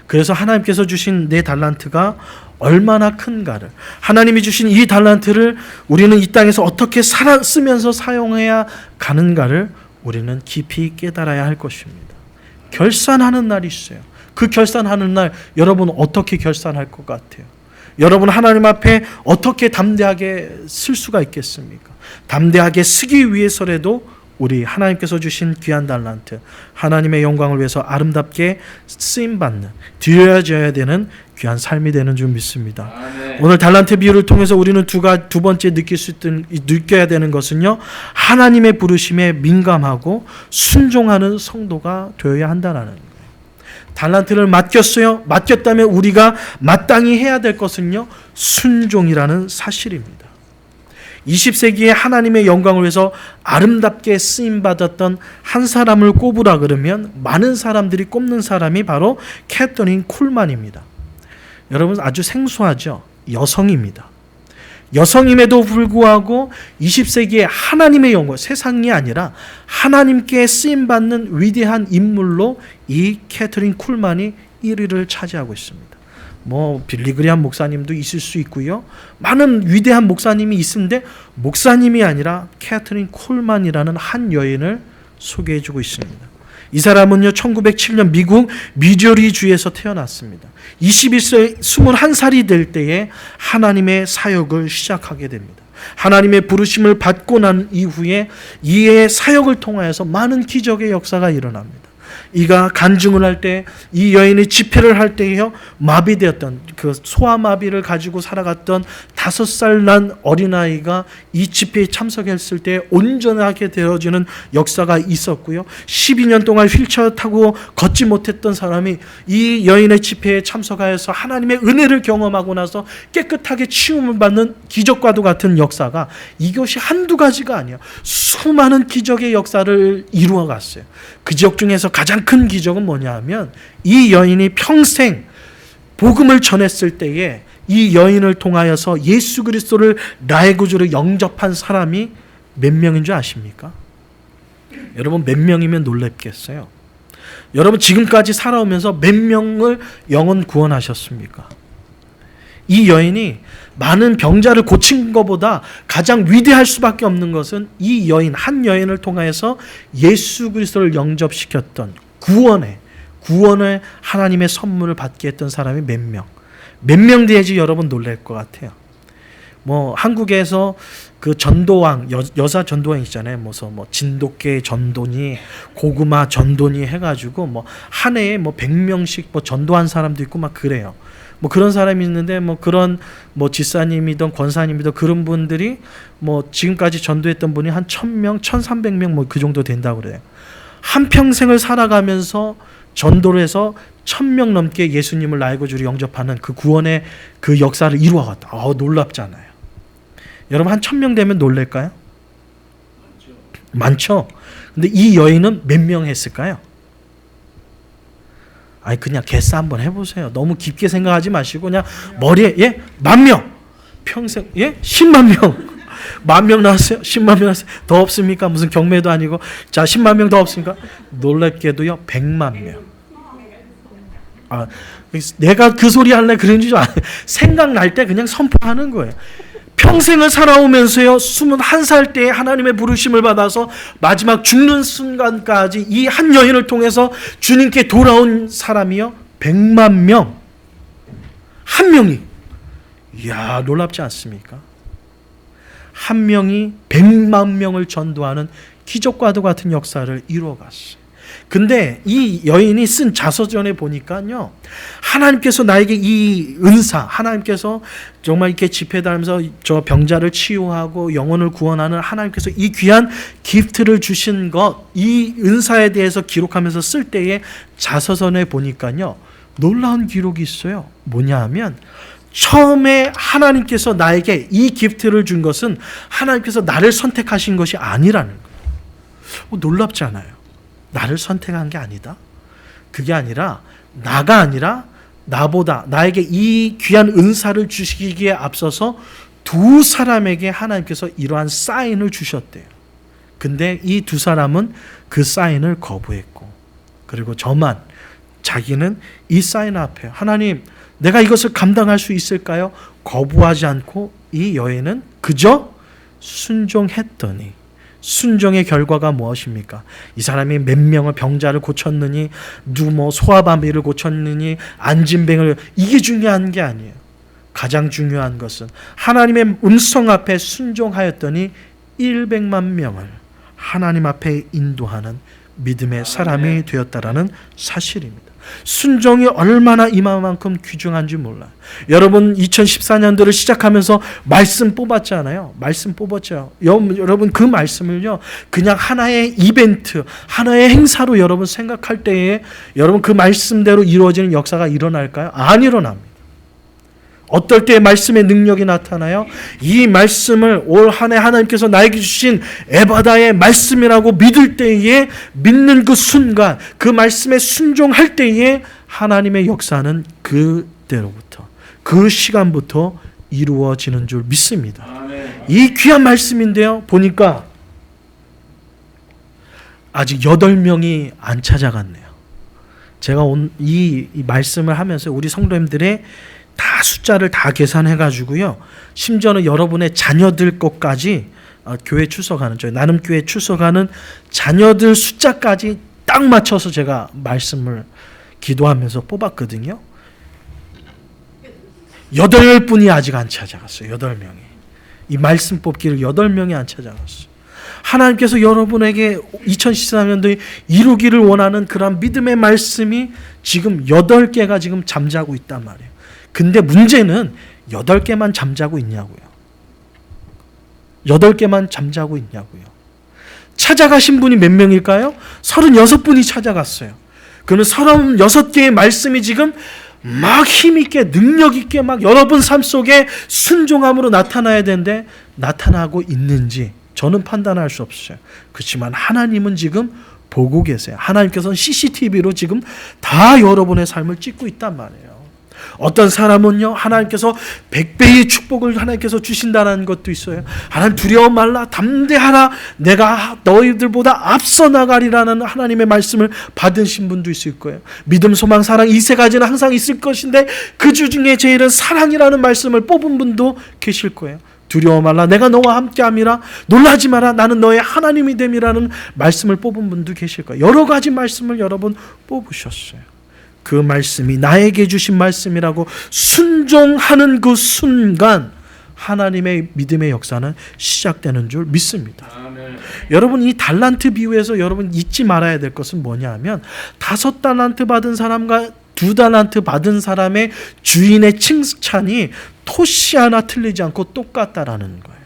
Speaker 3: 그래서 하나님께서 주신 내 달란트가 얼마나 큰가를, 하나님이 주신 이 달란트를 우리는 이 땅에서 어떻게 쓰면서 사용해야 가는가를 우리는 깊이 깨달아야 할 것입니다. 결산하는 날이 있어요. 그 결산하는 날 여러분 어떻게 결산할 것 같아요? 여러분 하나님 앞에 어떻게 담대하게 쓸 수가 있겠습니까? 담대하게 쓰기 위해서라도 우리 하나님께서 주신 귀한 달란트, 하나님의 영광을 위해서 아름답게 쓰임받는, 드려져야 되는 귀한 삶이 되는 줄 믿습니다. 아멘. 오늘 달란트 비유를 통해서 우리는 두 번째 느껴야 되는 것은요, 하나님의 부르심에 민감하고 순종하는 성도가 되어야 한다는 거예요. 달란트를 맡겼어요. 맡겼다면 우리가 마땅히 해야 될 것은요, 순종이라는 사실입니다. 20세기에 하나님의 영광을 위해서 아름답게 쓰임받았던 한 사람을 꼽으라 그러면 많은 사람들이 꼽는 사람이 바로 캐서린 쿨만입니다. 여러분 아주 생소하죠? 여성입니다. 여성임에도 불구하고 20세기에 하나님의 영광, 세상이 아니라 하나님께 쓰임받는 위대한 인물로 이 캐서린 쿨만이 1위를 차지하고 있습니다. 빌리그리암 목사님도 있을 수 있고요. 많은 위대한 목사님이 있는데 목사님이 아니라 캐서린 쿨만이라는 한 여인을 소개해주고 있습니다. 이 사람은요 1907년 미국 미주리주에서 태어났습니다. 21살이 될 때에 하나님의 사역을 시작하게 됩니다. 하나님의 부르심을 받고 난 이후에 이의 사역을 통하여서 많은 기적의 역사가 일어납니다. 이가 간증을 할 때, 이 여인이 집회를 할 때에요, 마비되었던 그 소아마비를 가지고 살아갔던 5살 난 어린아이가 이 집회에 참석했을 때 온전하게 되어지는 역사가 있었고요. 12년 동안 휠체어 타고 걷지 못했던 사람이 이 여인의 집회에 참석하여서 하나님의 은혜를 경험하고 나서 깨끗하게 치움을 받는 기적과도 같은 역사가, 이것이 한두 가지가 아니에요. 수많은 기적의 역사를 이루어갔어요. 그 기적 중에서 가장 큰 기적은 뭐냐 하면, 이 여인이 평생 복음을 전했을 때에 이 여인을 통하여서 예수 그리스도를 나의 구주로 영접한 사람이 몇 명인 줄 아십니까? 여러분 몇 명이면 놀랍겠어요? 여러분 지금까지 살아오면서 몇 명을 영혼 구원하셨습니까? 이 여인이 많은 병자를 고친 것보다 가장 위대할 수밖에 없는 것은 이 여인, 한 여인을 통하여서 예수 그리스도를 영접시켰던 구원의 하나님의 선물을 받게 했던 사람이 몇 명 돼야지 여러분 놀랄 것 같아요. 한국에서 그 전도왕, 여자 전도왕 있잖아요. 진돗개 전도니, 고구마 전도니 해가지고 한 해에 100명씩 전도한 사람도 있고 막 그래요. 그런 사람이 있는데 그런 지사님이든 권사님이든 그런 분들이 지금까지 전도했던 분이 한 1000명, 1300명 그 정도 된다고 그래요. 한 평생을 살아가면서 전도를 해서 1,000명 넘게 예수님을 나의 구주로 영접하는 그 구원의 그 역사를 이루어갔다. 놀랍잖아요. 여러분 한 1,000명 되면 놀랄까요? 많죠. 근데 이 여인은 몇 명 했을까요? 아니 그냥 개수 한번 해보세요. 너무 깊게 생각하지 마시고 그냥 머리에 10,000명 평생 10만 명 10,000명 나왔어요. 10만 명 나왔어요. 더 없습니까? 무슨 경매도 아니고 자 10만 명 더 없습니까? 놀랍게도요 100만 명. 내가 그 소리 할래 그런 줄 생각날 때 그냥 선포하는 거예요. 평생을 살아오면서요 21살 때에 하나님의 부르심을 받아서 마지막 죽는 순간까지 이 한 여인을 통해서 주님께 돌아온 사람이요 100만 명. 한 명이. 이야 놀랍지 않습니까? 한 명이 100만 명을 전도하는 기적과도 같은 역사를 이루어갔어요. 근데 이 여인이 쓴 자서전에 보니까요 하나님께서 나에게 이 은사, 하나님께서 정말 이렇게 집회 다니면서 저 병자를 치유하고 영혼을 구원하는 하나님께서 이 귀한 기프트를 주신 것, 이 은사에 대해서 기록하면서 쓸 때에 자서전에 보니까요 놀라운 기록이 있어요. 뭐냐 하면 처음에 하나님께서 나에게 이 기프트를 준 것은 하나님께서 나를 선택하신 것이 아니라는 거예요. 놀랍지 않아요? 나를 선택한 게 아니다. 그게 아니라 나가 아니라 나보다 나에게 이 귀한 은사를 주시기에 앞서서 두 사람에게 하나님께서 이러한 사인을 주셨대요. 근데 이 두 사람은 그 사인을 거부했고 그리고 저만 자기는 이 사인 앞에 하나님 내가 이것을 감당할 수 있을까요? 거부하지 않고 이 여인은 그저 순종했더니 순종의 결과가 무엇입니까? 이 사람이 몇 명의 병자를 고쳤느니 누구 소아마비를 고쳤느니 안진뱅을 이게 중요한 게 아니에요. 가장 중요한 것은 하나님의 음성 앞에 순종하였더니 100만 명을 하나님 앞에 인도하는 믿음의 사람이 되었다라는 사실입니다. 순종이 얼마나 이만큼 귀중한지 몰라요. 여러분 2014년도를 시작하면서 말씀 뽑았잖아요. 말씀 뽑았죠. 여러분 그 말씀을요 그냥 하나의 이벤트, 하나의 행사로 여러분 생각할 때에 여러분 그 말씀대로 이루어지는 역사가 일어날까요? 안 일어납니다. 어떨 때 말씀의 능력이 나타나요? 이 말씀을 올 한 해 하나님께서 나에게 주신 에바다의 말씀이라고 믿을 때에 믿는 그 순간 그 말씀에 순종할 때에 하나님의 역사는 그때로부터 그 시간부터 이루어지는 줄 믿습니다. 이 귀한 말씀인데요. 보니까 아직 8명이 안 찾아갔네요. 제가 이 말씀을 하면서 우리 성도님들의 다 숫자를 다 계산해가지고요. 심지어는 여러분의 자녀들 것까지 교회 출석하는 저희 나눔교회 출석하는 자녀들 숫자까지 딱 맞춰서 제가 말씀을 기도하면서 뽑았거든요. 8분이 아직 안 찾아갔어요. 8명이. 이 말씀 뽑기를 8명이 안 찾아갔어요. 하나님께서 여러분에게 2014년도에 이루기를 원하는 그런 믿음의 말씀이 지금 8개가 지금 잠자고 있단 말이에요. 근데 문제는 8개만 잠자고 있냐고요. 8개만 잠자고 있냐고요. 찾아가신 분이 몇 명일까요? 36분이 찾아갔어요. 그러면 36개의 말씀이 지금 막 힘있게 능력있게 막 여러분 삶 속에 순종함으로 나타나야 되는데 나타나고 있는지 저는 판단할 수 없어요. 그렇지만 하나님은 지금 보고 계세요. 하나님께서는 CCTV로 지금 다 여러분의 삶을 찍고 있단 말이에요. 어떤 사람은요 하나님께서 100배의 축복을 하나님께서 주신다는 것도 있어요. 하나님 두려워 말라 담대하라 내가 너희들보다 앞서 나가리라는 하나님의 말씀을 받으신 분도 있을 거예요. 믿음 소망 사랑 이 세 가지는 항상 있을 것인데 그 중에 제일은 사랑이라는 말씀을 뽑은 분도 계실 거예요. 두려워 말라 내가 너와 함께함이라 놀라지 마라 나는 너의 하나님이 됨이라는 말씀을 뽑은 분도 계실 거예요. 여러 가지 말씀을 여러분 뽑으셨어요. 그 말씀이 나에게 주신 말씀이라고 순종하는 그 순간 하나님의 믿음의 역사는 시작되는 줄 믿습니다. 여러분 이 달란트 비유에서 여러분 잊지 말아야 될 것은 뭐냐 하면 5달란트 받은 사람과 2달란트 받은 사람의 주인의 칭찬이 토시 하나 틀리지 않고 똑같다라는 거예요.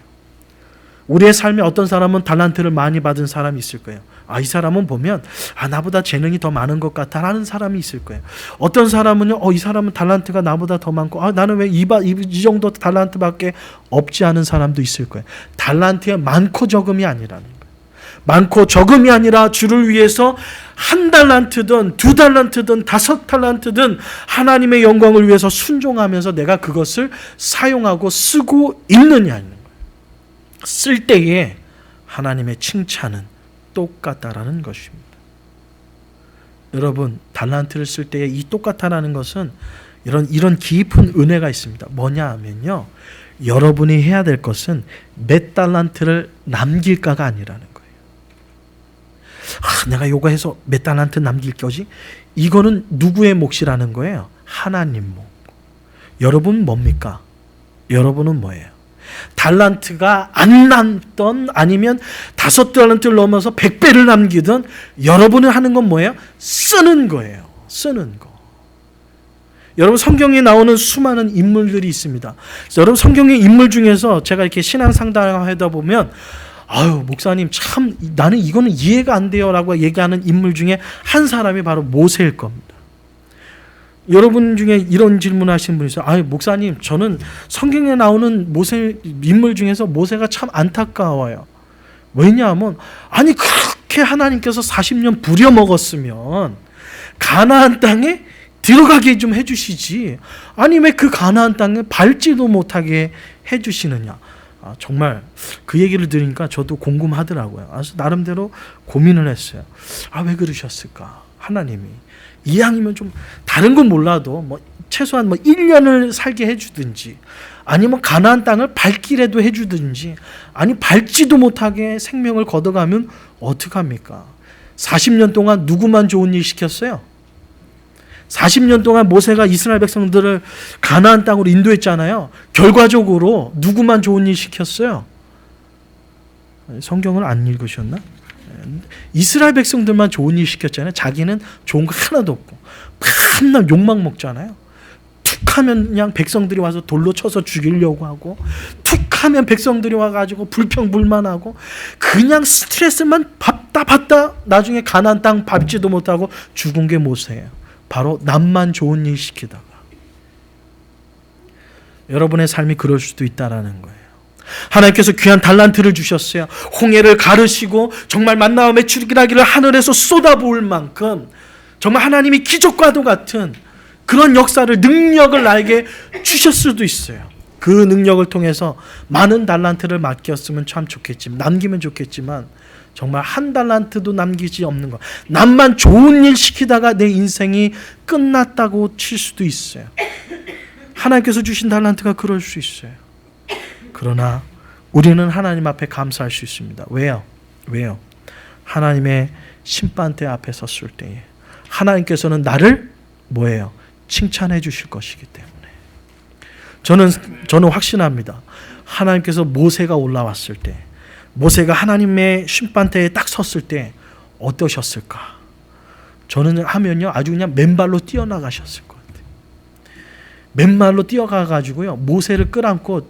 Speaker 3: 우리의 삶에 어떤 사람은 달란트를 많이 받은 사람이 있을 거예요. 이 사람은 보면 나보다 재능이 더 많은 것 같아 라는 사람이 있을 거예요. 어떤 사람은요, 이 사람은 달란트가 나보다 더 많고 나는 왜 이 정도 달란트밖에 없지 않은 사람도 있을 거예요. 달란트의 많고 적음이 아니라는 거예요. 많고 적음이 아니라 주를 위해서 1달란트든 2달란트든 5달란트든 하나님의 영광을 위해서 순종하면서 내가 그것을 사용하고 쓰고 있느냐는 거예요. 쓸 때에 하나님의 칭찬은 똑같다라는 것입니다. 여러분, 달란트를 쓸 때에 이 똑같다라는 것은 이런 깊은 은혜가 있습니다. 뭐냐 하면요, 여러분이 해야 될 것은 몇 달란트를 남길까가 아니라는 거예요. 내가 요거 해서 몇 달란트 남길 거지? 이거는 누구의 몫이라는 거예요? 하나님 몫. 여러분 뭡니까? 여러분은 뭐예요? 달란트가 안 남던 아니면 5달란트를 넘어서 100배를 남기든 여러분이 하는 건 뭐예요? 쓰는 거예요. 쓰는 거. 여러분, 성경에 나오는 수많은 인물들이 있습니다. 여러분, 성경의 인물 중에서 제가 이렇게 신앙 상담을 하다 보면 목사님 참 나는 이거는 이해가 안 돼요 라고 얘기하는 인물 중에 한 사람이 바로 모세일 겁니다. 여러분 중에 이런 질문하시는 분이 있어요. 목사님, 저는 성경에 나오는 모세 인물 중에서 모세가 참 안타까워요. 왜냐하면 그렇게 하나님께서 40년 부려먹었으면 가나안 땅에 들어가게 좀 해주시지, 왜 그 가나안 땅에 밟지도 못하게 해주시느냐. 정말 그 얘기를 들으니까 저도 궁금하더라고요. 그래서 나름대로 고민을 했어요. 왜 그러셨을까? 하나님이 이왕이면 좀 다른 건 몰라도 최소한 1년을 살게 해주든지, 아니면 가나안 땅을 밟기라도 해주든지, 밟지도 못하게 생명을 걷어가면 어떡합니까? 40년 동안 누구만 좋은 일 시켰어요? 40년 동안 모세가 이스라엘 백성들을 가나안 땅으로 인도했잖아요. 결과적으로 누구만 좋은 일 시켰어요? 성경을 안 읽으셨나? 이스라엘 백성들만 좋은 일 시켰잖아요. 자기는 좋은 거 하나도 없고 맨날 욕망 먹잖아요. 툭하면 그냥 백성들이 와서 돌로 쳐서 죽이려고 하고, 툭하면 백성들이 와가지고 불평불만하고 그냥 스트레스만 받다 나중에 가나안 땅 밟지도 못하고 죽은 게 모세예요. 바로 남만 좋은 일 시키다가. 여러분의 삶이 그럴 수도 있다라는 거예요. 하나님께서 귀한 달란트를 주셨어요. 홍해를 가르시고 정말 만나와 메추라기를 하늘에서 쏟아부을 만큼 정말 하나님이 기적과도 같은 그런 역사를, 능력을 나에게 주셨을 수도 있어요. 그 능력을 통해서 많은 달란트를 맡겼으면 참 좋겠지만, 남기면 좋겠지만 정말 1달란트도 남기지 없는 것, 남만 좋은 일 시키다가 내 인생이 끝났다고 칠 수도 있어요. 하나님께서 주신 달란트가 그럴 수 있어요. 그러나 우리는 하나님 앞에 감사할 수 있습니다. 왜요? 하나님의 심판대 앞에 섰을 때에 하나님께서는 나를 뭐예요? 칭찬해 주실 것이기 때문에 저는 확신합니다. 하나님께서 모세가 올라왔을 때, 모세가 하나님의 심판대에 딱 섰을 때 어떠셨을까? 저는 하면요, 아주 그냥 맨발로 뛰어나가셨을 것 같아요. 맨발로 뛰어가가지고요, 모세를 끌안고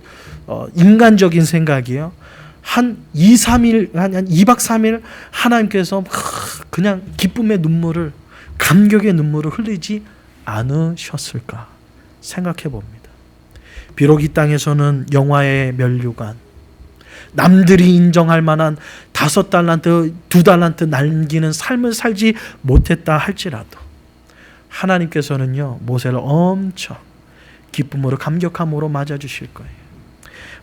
Speaker 3: 인간적인 생각이에요. 한 2, 3일, 한 2박 3일 하나님께서 그냥 기쁨의 눈물을, 감격의 눈물을 흘리지 않으셨을까 생각해 봅니다. 비록 이 땅에서는 영화의 면류관, 남들이 인정할 만한 5달란트, 2달란트 남기는 삶을 살지 못했다 할지라도 하나님께서는요, 모세를 엄청 기쁨으로, 감격함으로 맞아주실 거예요.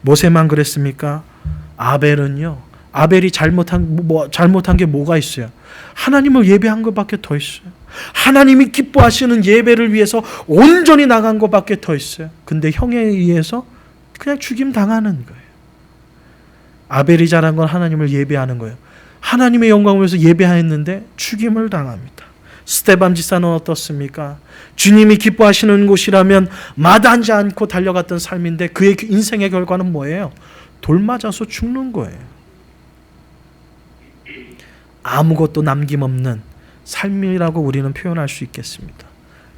Speaker 3: 모세만 그랬습니까? 아벨이 잘못한 게 뭐가 있어요? 하나님을 예배한 것밖에 더 있어요. 하나님이 기뻐하시는 예배를 위해서 온전히 나간 것밖에 더 있어요. 근데 형에 의해서 그냥 죽임 당하는 거예요. 아벨이 잘한 건 하나님을 예배하는 거예요. 하나님의 영광을 위해서 예배했는데 죽임을 당합니다. 스데반 지사는 어떻습니까? 주님이 기뻐하시는 곳이라면 마다하지 않고 달려갔던 삶인데 그의 인생의 결과는 뭐예요? 돌 맞아서 죽는 거예요. 아무것도 남김없는 삶이라고 우리는 표현할 수 있겠습니다.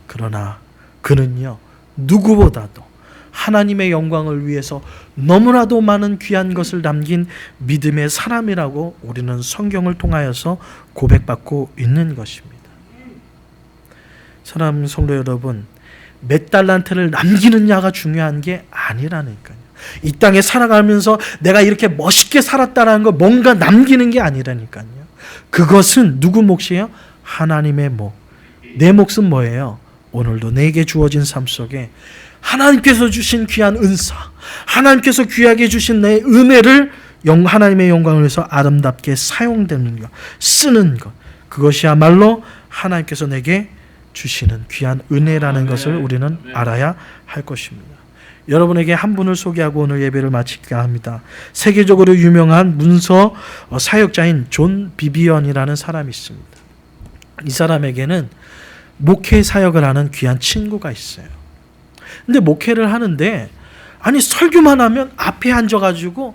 Speaker 3: 그러나 그는요, 누구보다도 하나님의 영광을 위해서 너무나도 많은 귀한 것을 남긴 믿음의 사람이라고 우리는 성경을 통하여서 고백받고 있는 것입니다. 사랑하는 성도 여러분, 몇 달란트를 남기느냐가 중요한 게 아니라니까요. 이 땅에 살아가면서 내가 이렇게 멋있게 살았다라는 거 뭔가 남기는 게 아니라니까요. 그것은 누구 몫이에요? 하나님의 몫. 내 몫은 뭐예요? 오늘도 내게 주어진 삶 속에 하나님께서 주신 귀한 은사, 하나님께서 귀하게 주신 내 은혜를 하나님의 영광을 위해서 아름답게 사용되는 것, 쓰는 것, 그것이야말로 하나님께서 내게 주시는 귀한 은혜라는 것을 우리는 알아야 할 것입니다. 여러분에게 한 분을 소개하고 오늘 예배를 마칠까 합니다. 세계적으로 유명한 문서 사역자인 존 비비언이라는 사람이 있습니다. 이 사람에게는 목회 사역을 하는 귀한 친구가 있어요. 근데 목회를 하는데 아니 설교만 하면 앞에 앉아가지고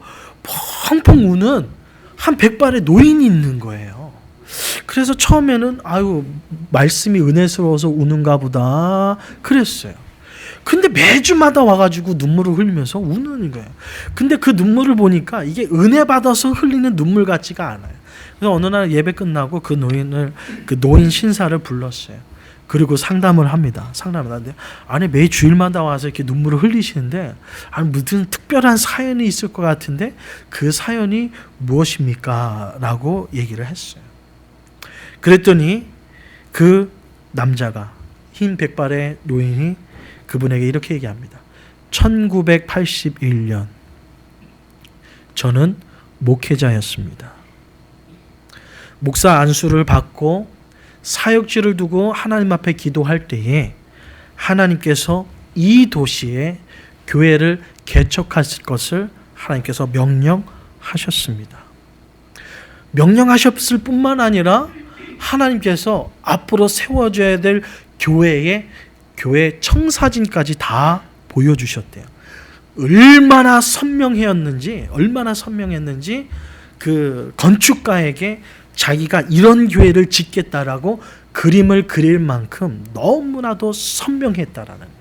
Speaker 3: 펑펑 우는 한 100발의 노인이 있는 거예요. 그래서 처음에는 아유 말씀이 은혜스러워서 우는가 보다 그랬어요. 근데 매주마다 와가지고 눈물을 흘리면서 우는 거예요. 근데 그 눈물을 보니까 이게 은혜 받아서 흘리는 눈물 같지가 않아요. 그래서 어느 날 예배 끝나고 그 노인 신사를 불렀어요. 그리고 상담을 합니다. 상담을 하는데 아니 매 주일마다 와서 이렇게 눈물을 흘리시는데 아니 무슨 특별한 사연이 있을 것 같은데 그 사연이 무엇입니까? 라고 얘기를 했어요. 그랬더니 그 남자가 흰 백발의 노인이 그분에게 이렇게 얘기합니다. 1981년 저는 목회자였습니다. 목사 안수를 받고 사역지를 두고 하나님 앞에 기도할 때에 하나님께서 이 도시에 교회를 개척하실 것을 하나님께서 명령하셨습니다. 명령하셨을 뿐만 아니라 하나님께서 앞으로 세워져야 될 교회 청사진까지 다 보여주셨대요. 얼마나 선명했는지 그 건축가에게 자기가 이런 교회를 짓겠다라고 그림을 그릴 만큼 너무나도 선명했다라는 거예요.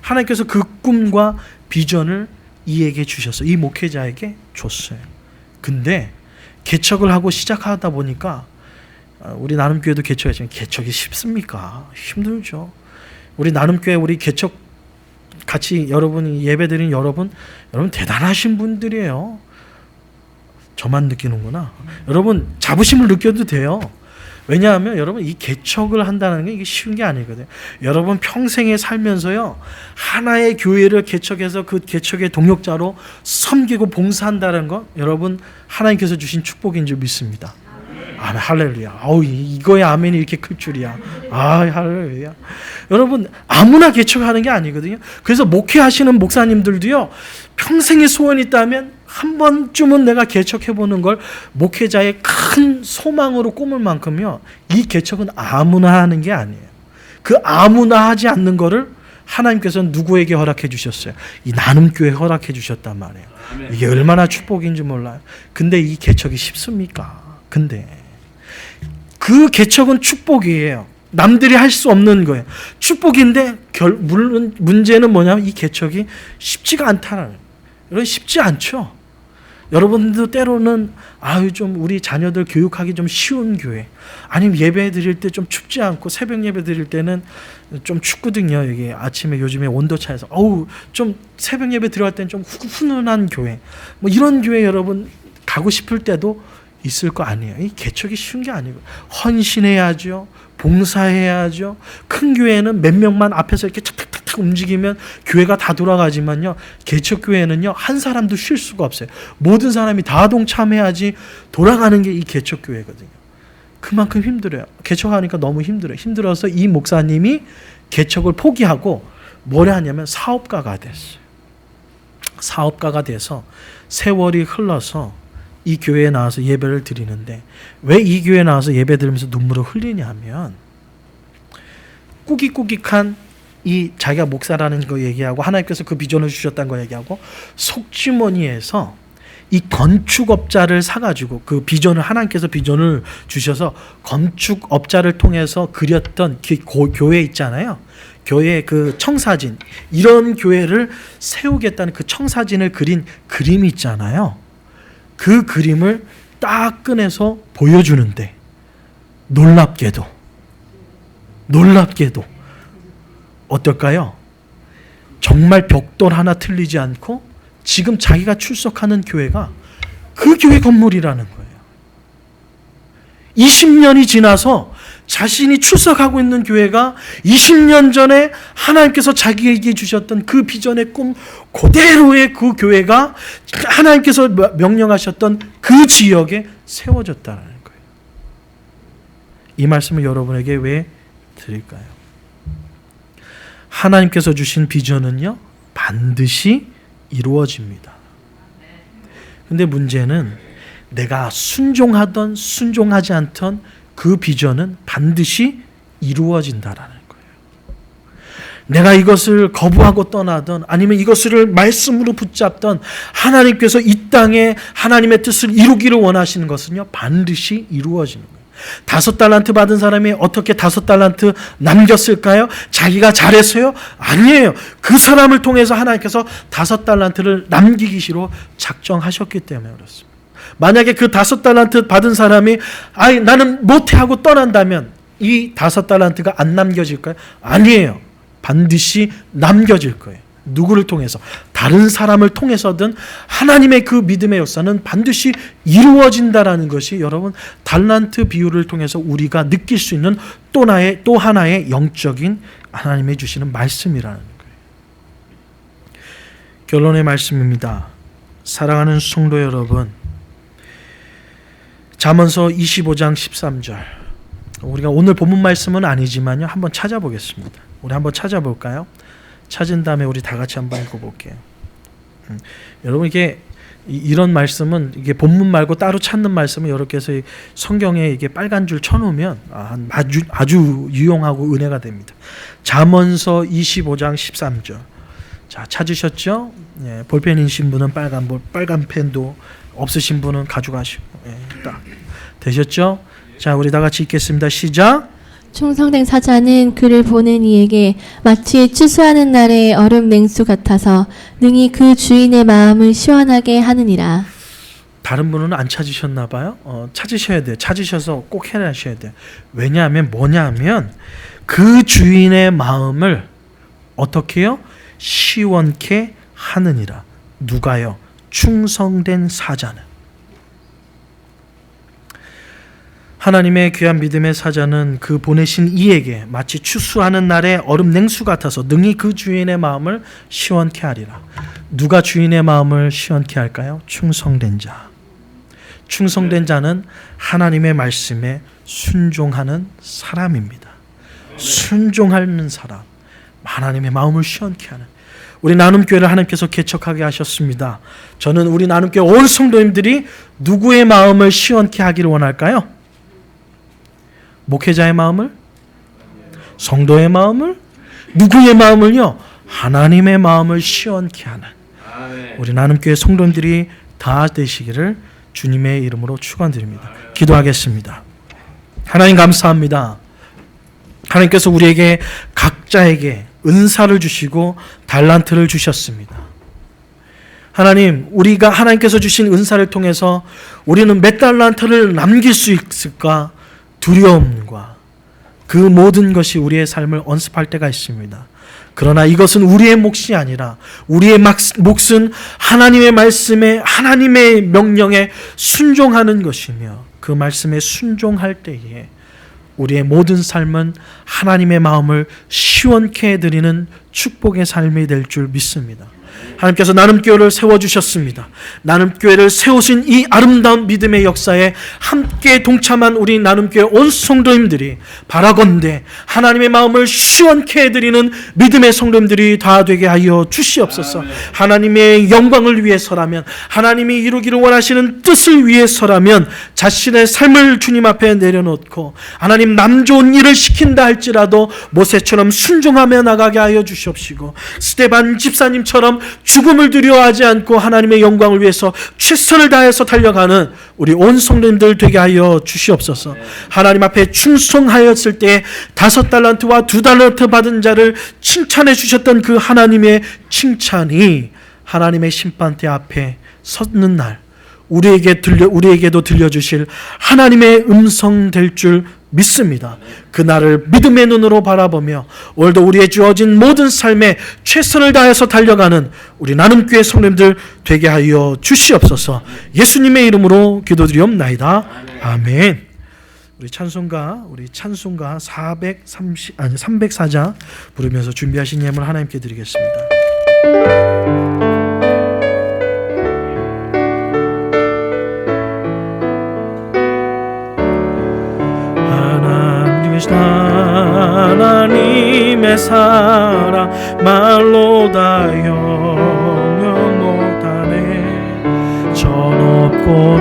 Speaker 3: 하나님께서 그 꿈과 비전을 이에게 주셨어요. 이 목회자에게 줬어요. 근데 개척을 하고 시작하다 보니까 우리 나눔교회도 개척했지만 개척이 쉽습니까? 힘들죠. 우리 나눔교회 우리 개척 같이 여러분이 예배드린 여러분 대단하신 분들이에요. 저만 느끼는구나. 여러분 자부심을 느껴도 돼요. 왜냐하면 여러분 이 개척을 한다는 게 이게 쉬운 게 아니거든요. 여러분 평생에 살면서요 하나의 교회를 개척해서 그 개척의 동역자로 섬기고 봉사한다는 거 여러분 하나님께서 주신 축복인 줄 믿습니다. 아멘, 할렐루야. 아우 이거에 아멘이 이렇게 클 줄이야. 아 할렐루야. 여러분 아무나 개척하는 게 아니거든요. 그래서 목회하시는 목사님들도요 평생의 소원이 있다면 한 번쯤은 내가 개척해보는 걸 목회자의 큰 소망으로 꼽을 만큼요 이 개척은 아무나 하는 게 아니에요. 그 아무나 하지 않는 거를 하나님께서는 누구에게 허락해 주셨어요? 이 나눔교회에 허락해 주셨단 말이에요. 이게 얼마나 축복인지 몰라요. 근데 이 개척이 쉽습니까? 근데 그 개척은 축복이에요. 남들이 할 수 없는 거예요. 축복인데 물론 문제는 뭐냐면 이 개척이 쉽지가 않다는 거예요. 여러분 쉽지 않죠. 여러분도 때로는 좀 우리 자녀들 교육하기 좀 쉬운 교회 아니면 예배 드릴 때 좀 춥지 않고 새벽 예배 드릴 때는 좀 춥거든요. 이게 아침에 요즘에 온도차에서 좀 새벽 예배 들어갈 때는 좀 훈훈한 교회 뭐 이런 교회 여러분 가고 싶을 때도 있을 거 아니에요. 이 개척이 쉬운 게 아니고 헌신해야죠. 봉사해야죠. 큰 교회는 몇 명만 앞에서 이렇게 탁탁탁 움직이면 교회가 다 돌아가지만요. 개척교회는요. 한 사람도 쉴 수가 없어요. 모든 사람이 다 동참해야지 돌아가는 게 이 개척교회거든요. 그만큼 힘들어요. 개척하니까 너무 힘들어요. 힘들어서 이 목사님이 개척을 포기하고 뭘 하냐면 사업가가 됐어요. 사업가가 돼서 세월이 흘러서 이 교회에 나와서 예배를 드리는데 왜 이 교회에 나와서 예배 드리면서 눈물을 흘리냐 하면 꾸깃꾸깃한 이 자기가 목사라는 거 얘기하고 하나님께서 그 비전을 주셨다는 거 얘기하고 속주머니에서 이 건축업자를 사가지고 그 비전을 하나님께서 비전을 주셔서 건축업자를 통해서 그렸던 교회 있잖아요. 교회 그 청사진, 이런 교회를 세우겠다는 그 청사진을 그린 그림이 있잖아요. 그 그림을 딱 꺼내서 보여주는데 놀랍게도 어떨까요? 정말 벽돌 하나 틀리지 않고 지금 자기가 출석하는 교회가 그 교회 건물이라는 거예요. 20년이 지나서 자신이 출석하고 있는 교회가 20년 전에 하나님께서 자기에게 주셨던 그 비전의 꿈 그대로의 그 교회가 하나님께서 명령하셨던 그 지역에 세워졌다는 거예요. 이 말씀을 여러분에게 왜 드릴까요? 하나님께서 주신 비전은요, 반드시 이루어집니다. 근데 문제는 내가 순종하던 순종하지 않던 그 비전은 반드시 이루어진다라는 거예요. 내가 이것을 거부하고 떠나던 아니면 이것을 말씀으로 붙잡던 하나님께서 이 땅에 하나님의 뜻을 이루기를 원하시는 것은요, 반드시 이루어지는 거예요. 5달란트 받은 사람이 어떻게 5달란트 남겼을까요? 자기가 잘했어요? 아니에요. 그 사람을 통해서 하나님께서 5달란트를 남기기로 작정하셨기 때문에 그렇습니다. 만약에 그 5달란트 받은 사람이 나는 못해 하고 떠난다면 이 5달란트가 안 남겨질까요? 아니에요. 반드시 남겨질 거예요. 누구를 통해서? 다른 사람을 통해서든 하나님의 그 믿음의 역사는 반드시 이루어진다라는 것이 여러분 달란트 비유를 통해서 우리가 느낄 수 있는 또 하나의 영적인 하나님의 주시는 말씀이라는 거예요. 결론의 말씀입니다. 사랑하는 성도 여러분, 잠언서 25장 13절, 우리가 오늘 본문 말씀은 아니지만요, 한번 찾아보겠습니다. 우리 한번 찾아볼까요? 찾은 다음에 우리 다 같이 한번 읽어볼게요. 여러분, 이게 이런 말씀은 이게 본문 말고 따로 찾는 말씀은 여러분께서 성경에 이게 빨간 줄 쳐놓으면 아주 유용하고 은혜가 됩니다. 잠언서 25장 13절. 자, 찾으셨죠? 예, 볼펜이신 분은 빨간 펜도, 없으신 분은 가져가시고, 딱 되셨죠? 자, 우리 다 같이 읽겠습니다. 시작.
Speaker 2: 충성된 사자는 그를 보는 이에게 마치 추수하는 날의 얼음 냉수 같아서 능히 그 주인의 마음을 시원하게 하느니라.
Speaker 3: 다른 분은 안 찾으셨나 봐요. 찾으셔야 돼요. 찾으셔서 꼭 해내셔야 돼요. 왜냐하면 뭐냐면 그 주인의 마음을 어떻게 해요? 시원케 하느니라. 누가요? 충성된 사자는. 하나님의 귀한 믿음의 사자는 그 보내신 이에게 마치 추수하는 날의 얼음 냉수 같아서 능히 그 주인의 마음을 시원케 하리라. 누가 주인의 마음을 시원케 할까요? 충성된 자. 충성된 자는 하나님의 말씀에 순종하는 사람입니다. 순종하는 사람, 하나님의 마음을 시원케 하는. 우리 나눔교회를 하나님께서 개척하게 하셨습니다. 저는 우리 나눔교회 온 성도님들이 누구의 마음을 시원케 하기를 원할까요? 목회자의 마음을? 성도의 마음을? 누구의 마음을요? 하나님의 마음을 시원케 하는 우리 나눔교회 성도님들이 다 되시기를 주님의 이름으로 축원드립니다. 기도하겠습니다. 하나님 감사합니다. 하나님께서 우리에게 각자에게 은사를 주시고 달란트를 주셨습니다. 하나님, 우리가 하나님께서 주신 은사를 통해서 우리는 몇 달란트를 남길 수 있을까? 두려움과 그 모든 것이 우리의 삶을 언습할 때가 있습니다. 그러나 이것은 우리의 몫이 아니라 우리의 몫은 하나님의 말씀에, 하나님의 명령에 순종하는 것이며 그 말씀에 순종할 때에 우리의 모든 삶은 하나님의 마음을 시원케 해드리는 축복의 삶이 될 줄 믿습니다. 하나님께서 나눔교회를 세워주셨습니다. 나눔교회를 세우신 이 아름다운 믿음의 역사에 함께 동참한 우리 나눔교회 온 성도님들이 바라건대 하나님의 마음을 시원케 해드리는 믿음의 성도님들이 다 되게 하여 주시옵소서. 하나님의 영광을 위해서라면, 하나님이 이루기를 원하시는 뜻을 위해서라면 자신의 삶을 주님 앞에 내려놓고 하나님 남 좋은 일을 시킨다 할지라도 모세처럼 순종하며 나가게 하여 주시옵시고, 스데반 집사님처럼 죽음을 두려워하지 않고 하나님의 영광을 위해서 최선을 다해서 달려가는 우리 온 성도님들 되게 하여 주시옵소서. 하나님 앞에 충성하였을 때 5달란트와 2달란트 받은 자를 칭찬해 주셨던 그 하나님의 칭찬이 하나님의 심판대 앞에 섰는 날 우리에게도 들려주실 하나님의 음성 될 줄 믿습니다. 그날을 믿음의 눈으로 바라보며 오늘도 우리의 주어진 모든 삶에 최선을 다해서 달려가는 우리 나눔교회 성도님들 되게 하여 주시옵소서. 예수님의 이름으로 기도드리옵나이다. 아멘. 우리 찬송가 304장 부르면서 준비하신 예물 하나님께 드리겠습니다. 하나님의 사랑 말로 다 영영 못하네. 저 높고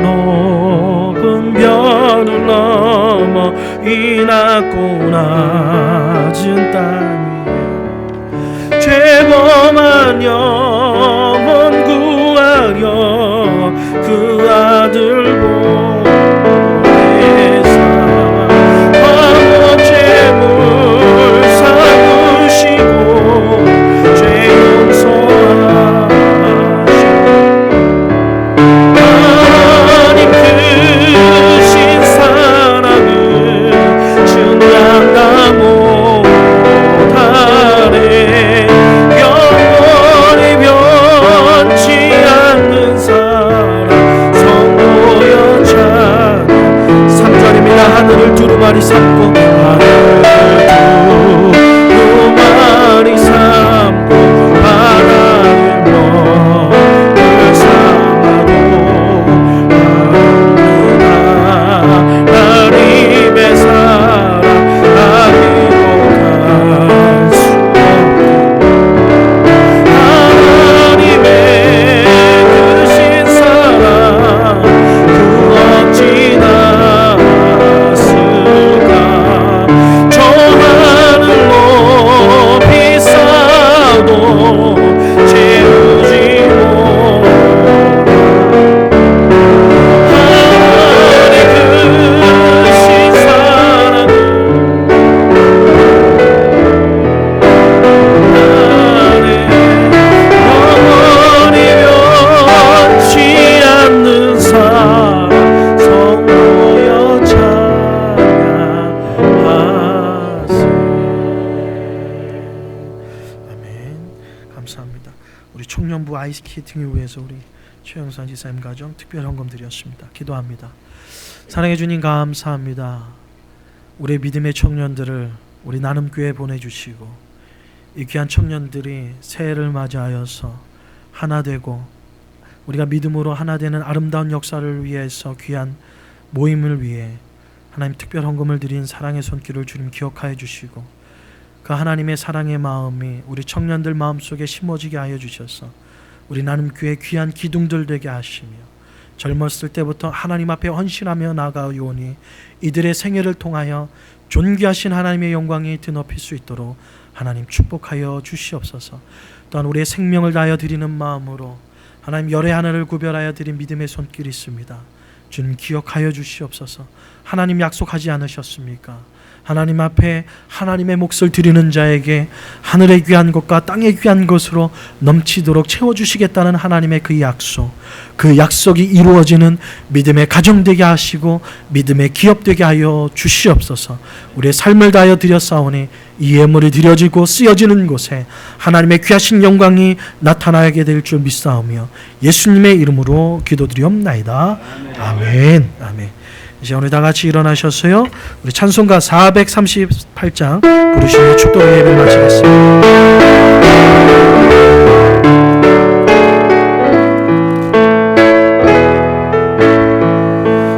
Speaker 3: 높은 별을 넘어 이 낮고 낮은 땅 위에 죄범한 영혼 구하려 그 아들 하늘을 두루마리 삼고 하늘을 두루마리 삼고 바다를 먹을 삼아도 하나님의 사랑 아니고 갈 수 없고 하나님의 크신 사랑 그 어찌나 아이스케이팅을 위해서 우리 최영선 지사님 가정 특별 헌금 드렸습니다. 기도합니다. 사랑해 주님 감사합니다. 우리 믿음의 청년들을 우리 나눔교회에 보내주시고 이 귀한 청년들이 새해를 맞이하여서 하나 되고 우리가 믿음으로 하나 되는 아름다운 역사를 위해서 귀한 모임을 위해 하나님 특별 헌금을 드린 사랑의 손길을 주님 기억하여 주시고 그 하나님의 사랑의 마음이 우리 청년들 마음속에 심어지게 하여 주셔서 우리 나눔교회 귀한 기둥들 되게 하시며 젊었을 때부터 하나님 앞에 헌신하며 나아가오니 이들의 생애를 통하여 존귀하신 하나님의 영광이 드높일 수 있도록 하나님 축복하여 주시옵소서. 또한 우리의 생명을 다하여 드리는 마음으로 하나님 열의 하늘을 구별하여 드린 믿음의 손길이 있습니다. 주님 기억하여 주시옵소서. 하나님 약속하지 않으셨습니까? 하나님 앞에 하나님의 몫을 드리는 자에게 하늘의 귀한 것과 땅의 귀한 것으로 넘치도록 채워주시겠다는 하나님의 그 약속, 그 약속이 이루어지는 믿음의 가정 되게 하시고 믿음의 기업 되게 하여 주시옵소서. 우리의 삶을 다하여 드렸사오니 이 예물이 드려지고 쓰여지는 곳에 하나님의 귀하신 영광이 나타나게 될 줄 믿사오며 예수님의 이름으로 기도드리옵나이다. 아멘. 아멘. 이제 오늘 다 같이 일어나셨어요. 우리 찬송가 438장 부르시며 축도의 예배를 마치겠습니다.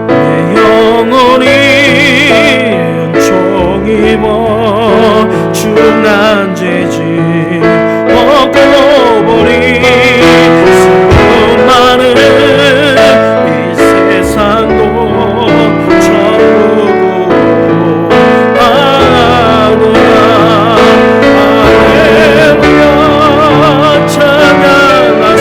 Speaker 3: 내 영혼이 은총 입어 중한 죄짐 벗고 버린 슬픔 많은 이 세상도 찬양하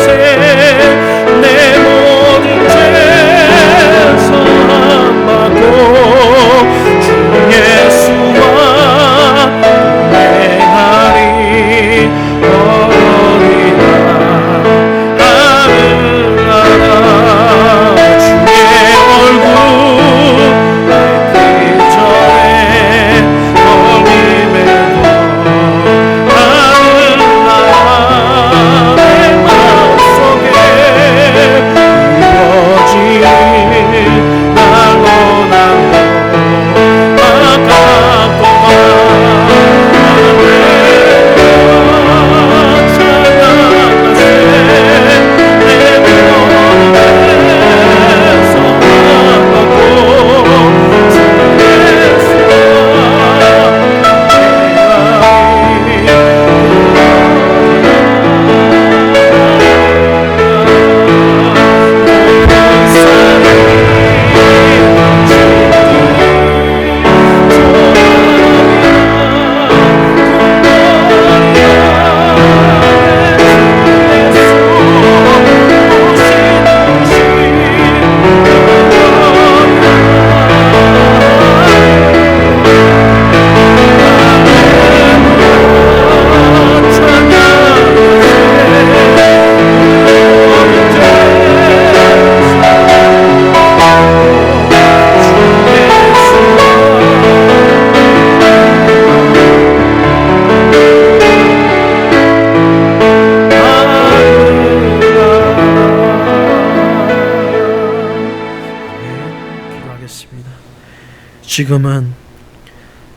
Speaker 3: 지금은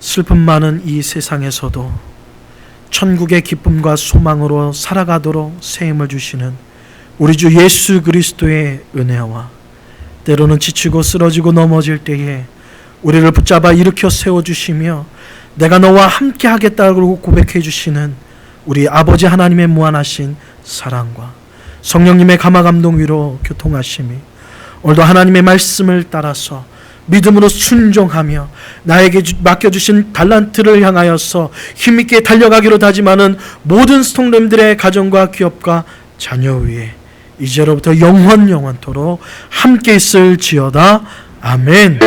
Speaker 3: 슬픔 많은 이 세상에서도 천국의 기쁨과 소망으로 살아가도록 새 힘을 주시는 우리 주 예수 그리스도의 은혜와 때로는 지치고 쓰러지고 넘어질 때에 우리를 붙잡아 일으켜 세워주시며 내가 너와 함께 하겠다고 고백해 주시는 우리 아버지 하나님의 무한하신 사랑과 성령님의 감화감동 위로 교통하심이 오늘도 하나님의 말씀을 따라서 믿음으로 순종하며 나에게 맡겨주신 달란트를 향하여서 힘있게 달려가기로 다짐하는 모든 성도님들의 가정과 기업과 자녀 위에 이제로부터 영원토록 함께 있을지어다. 아멘.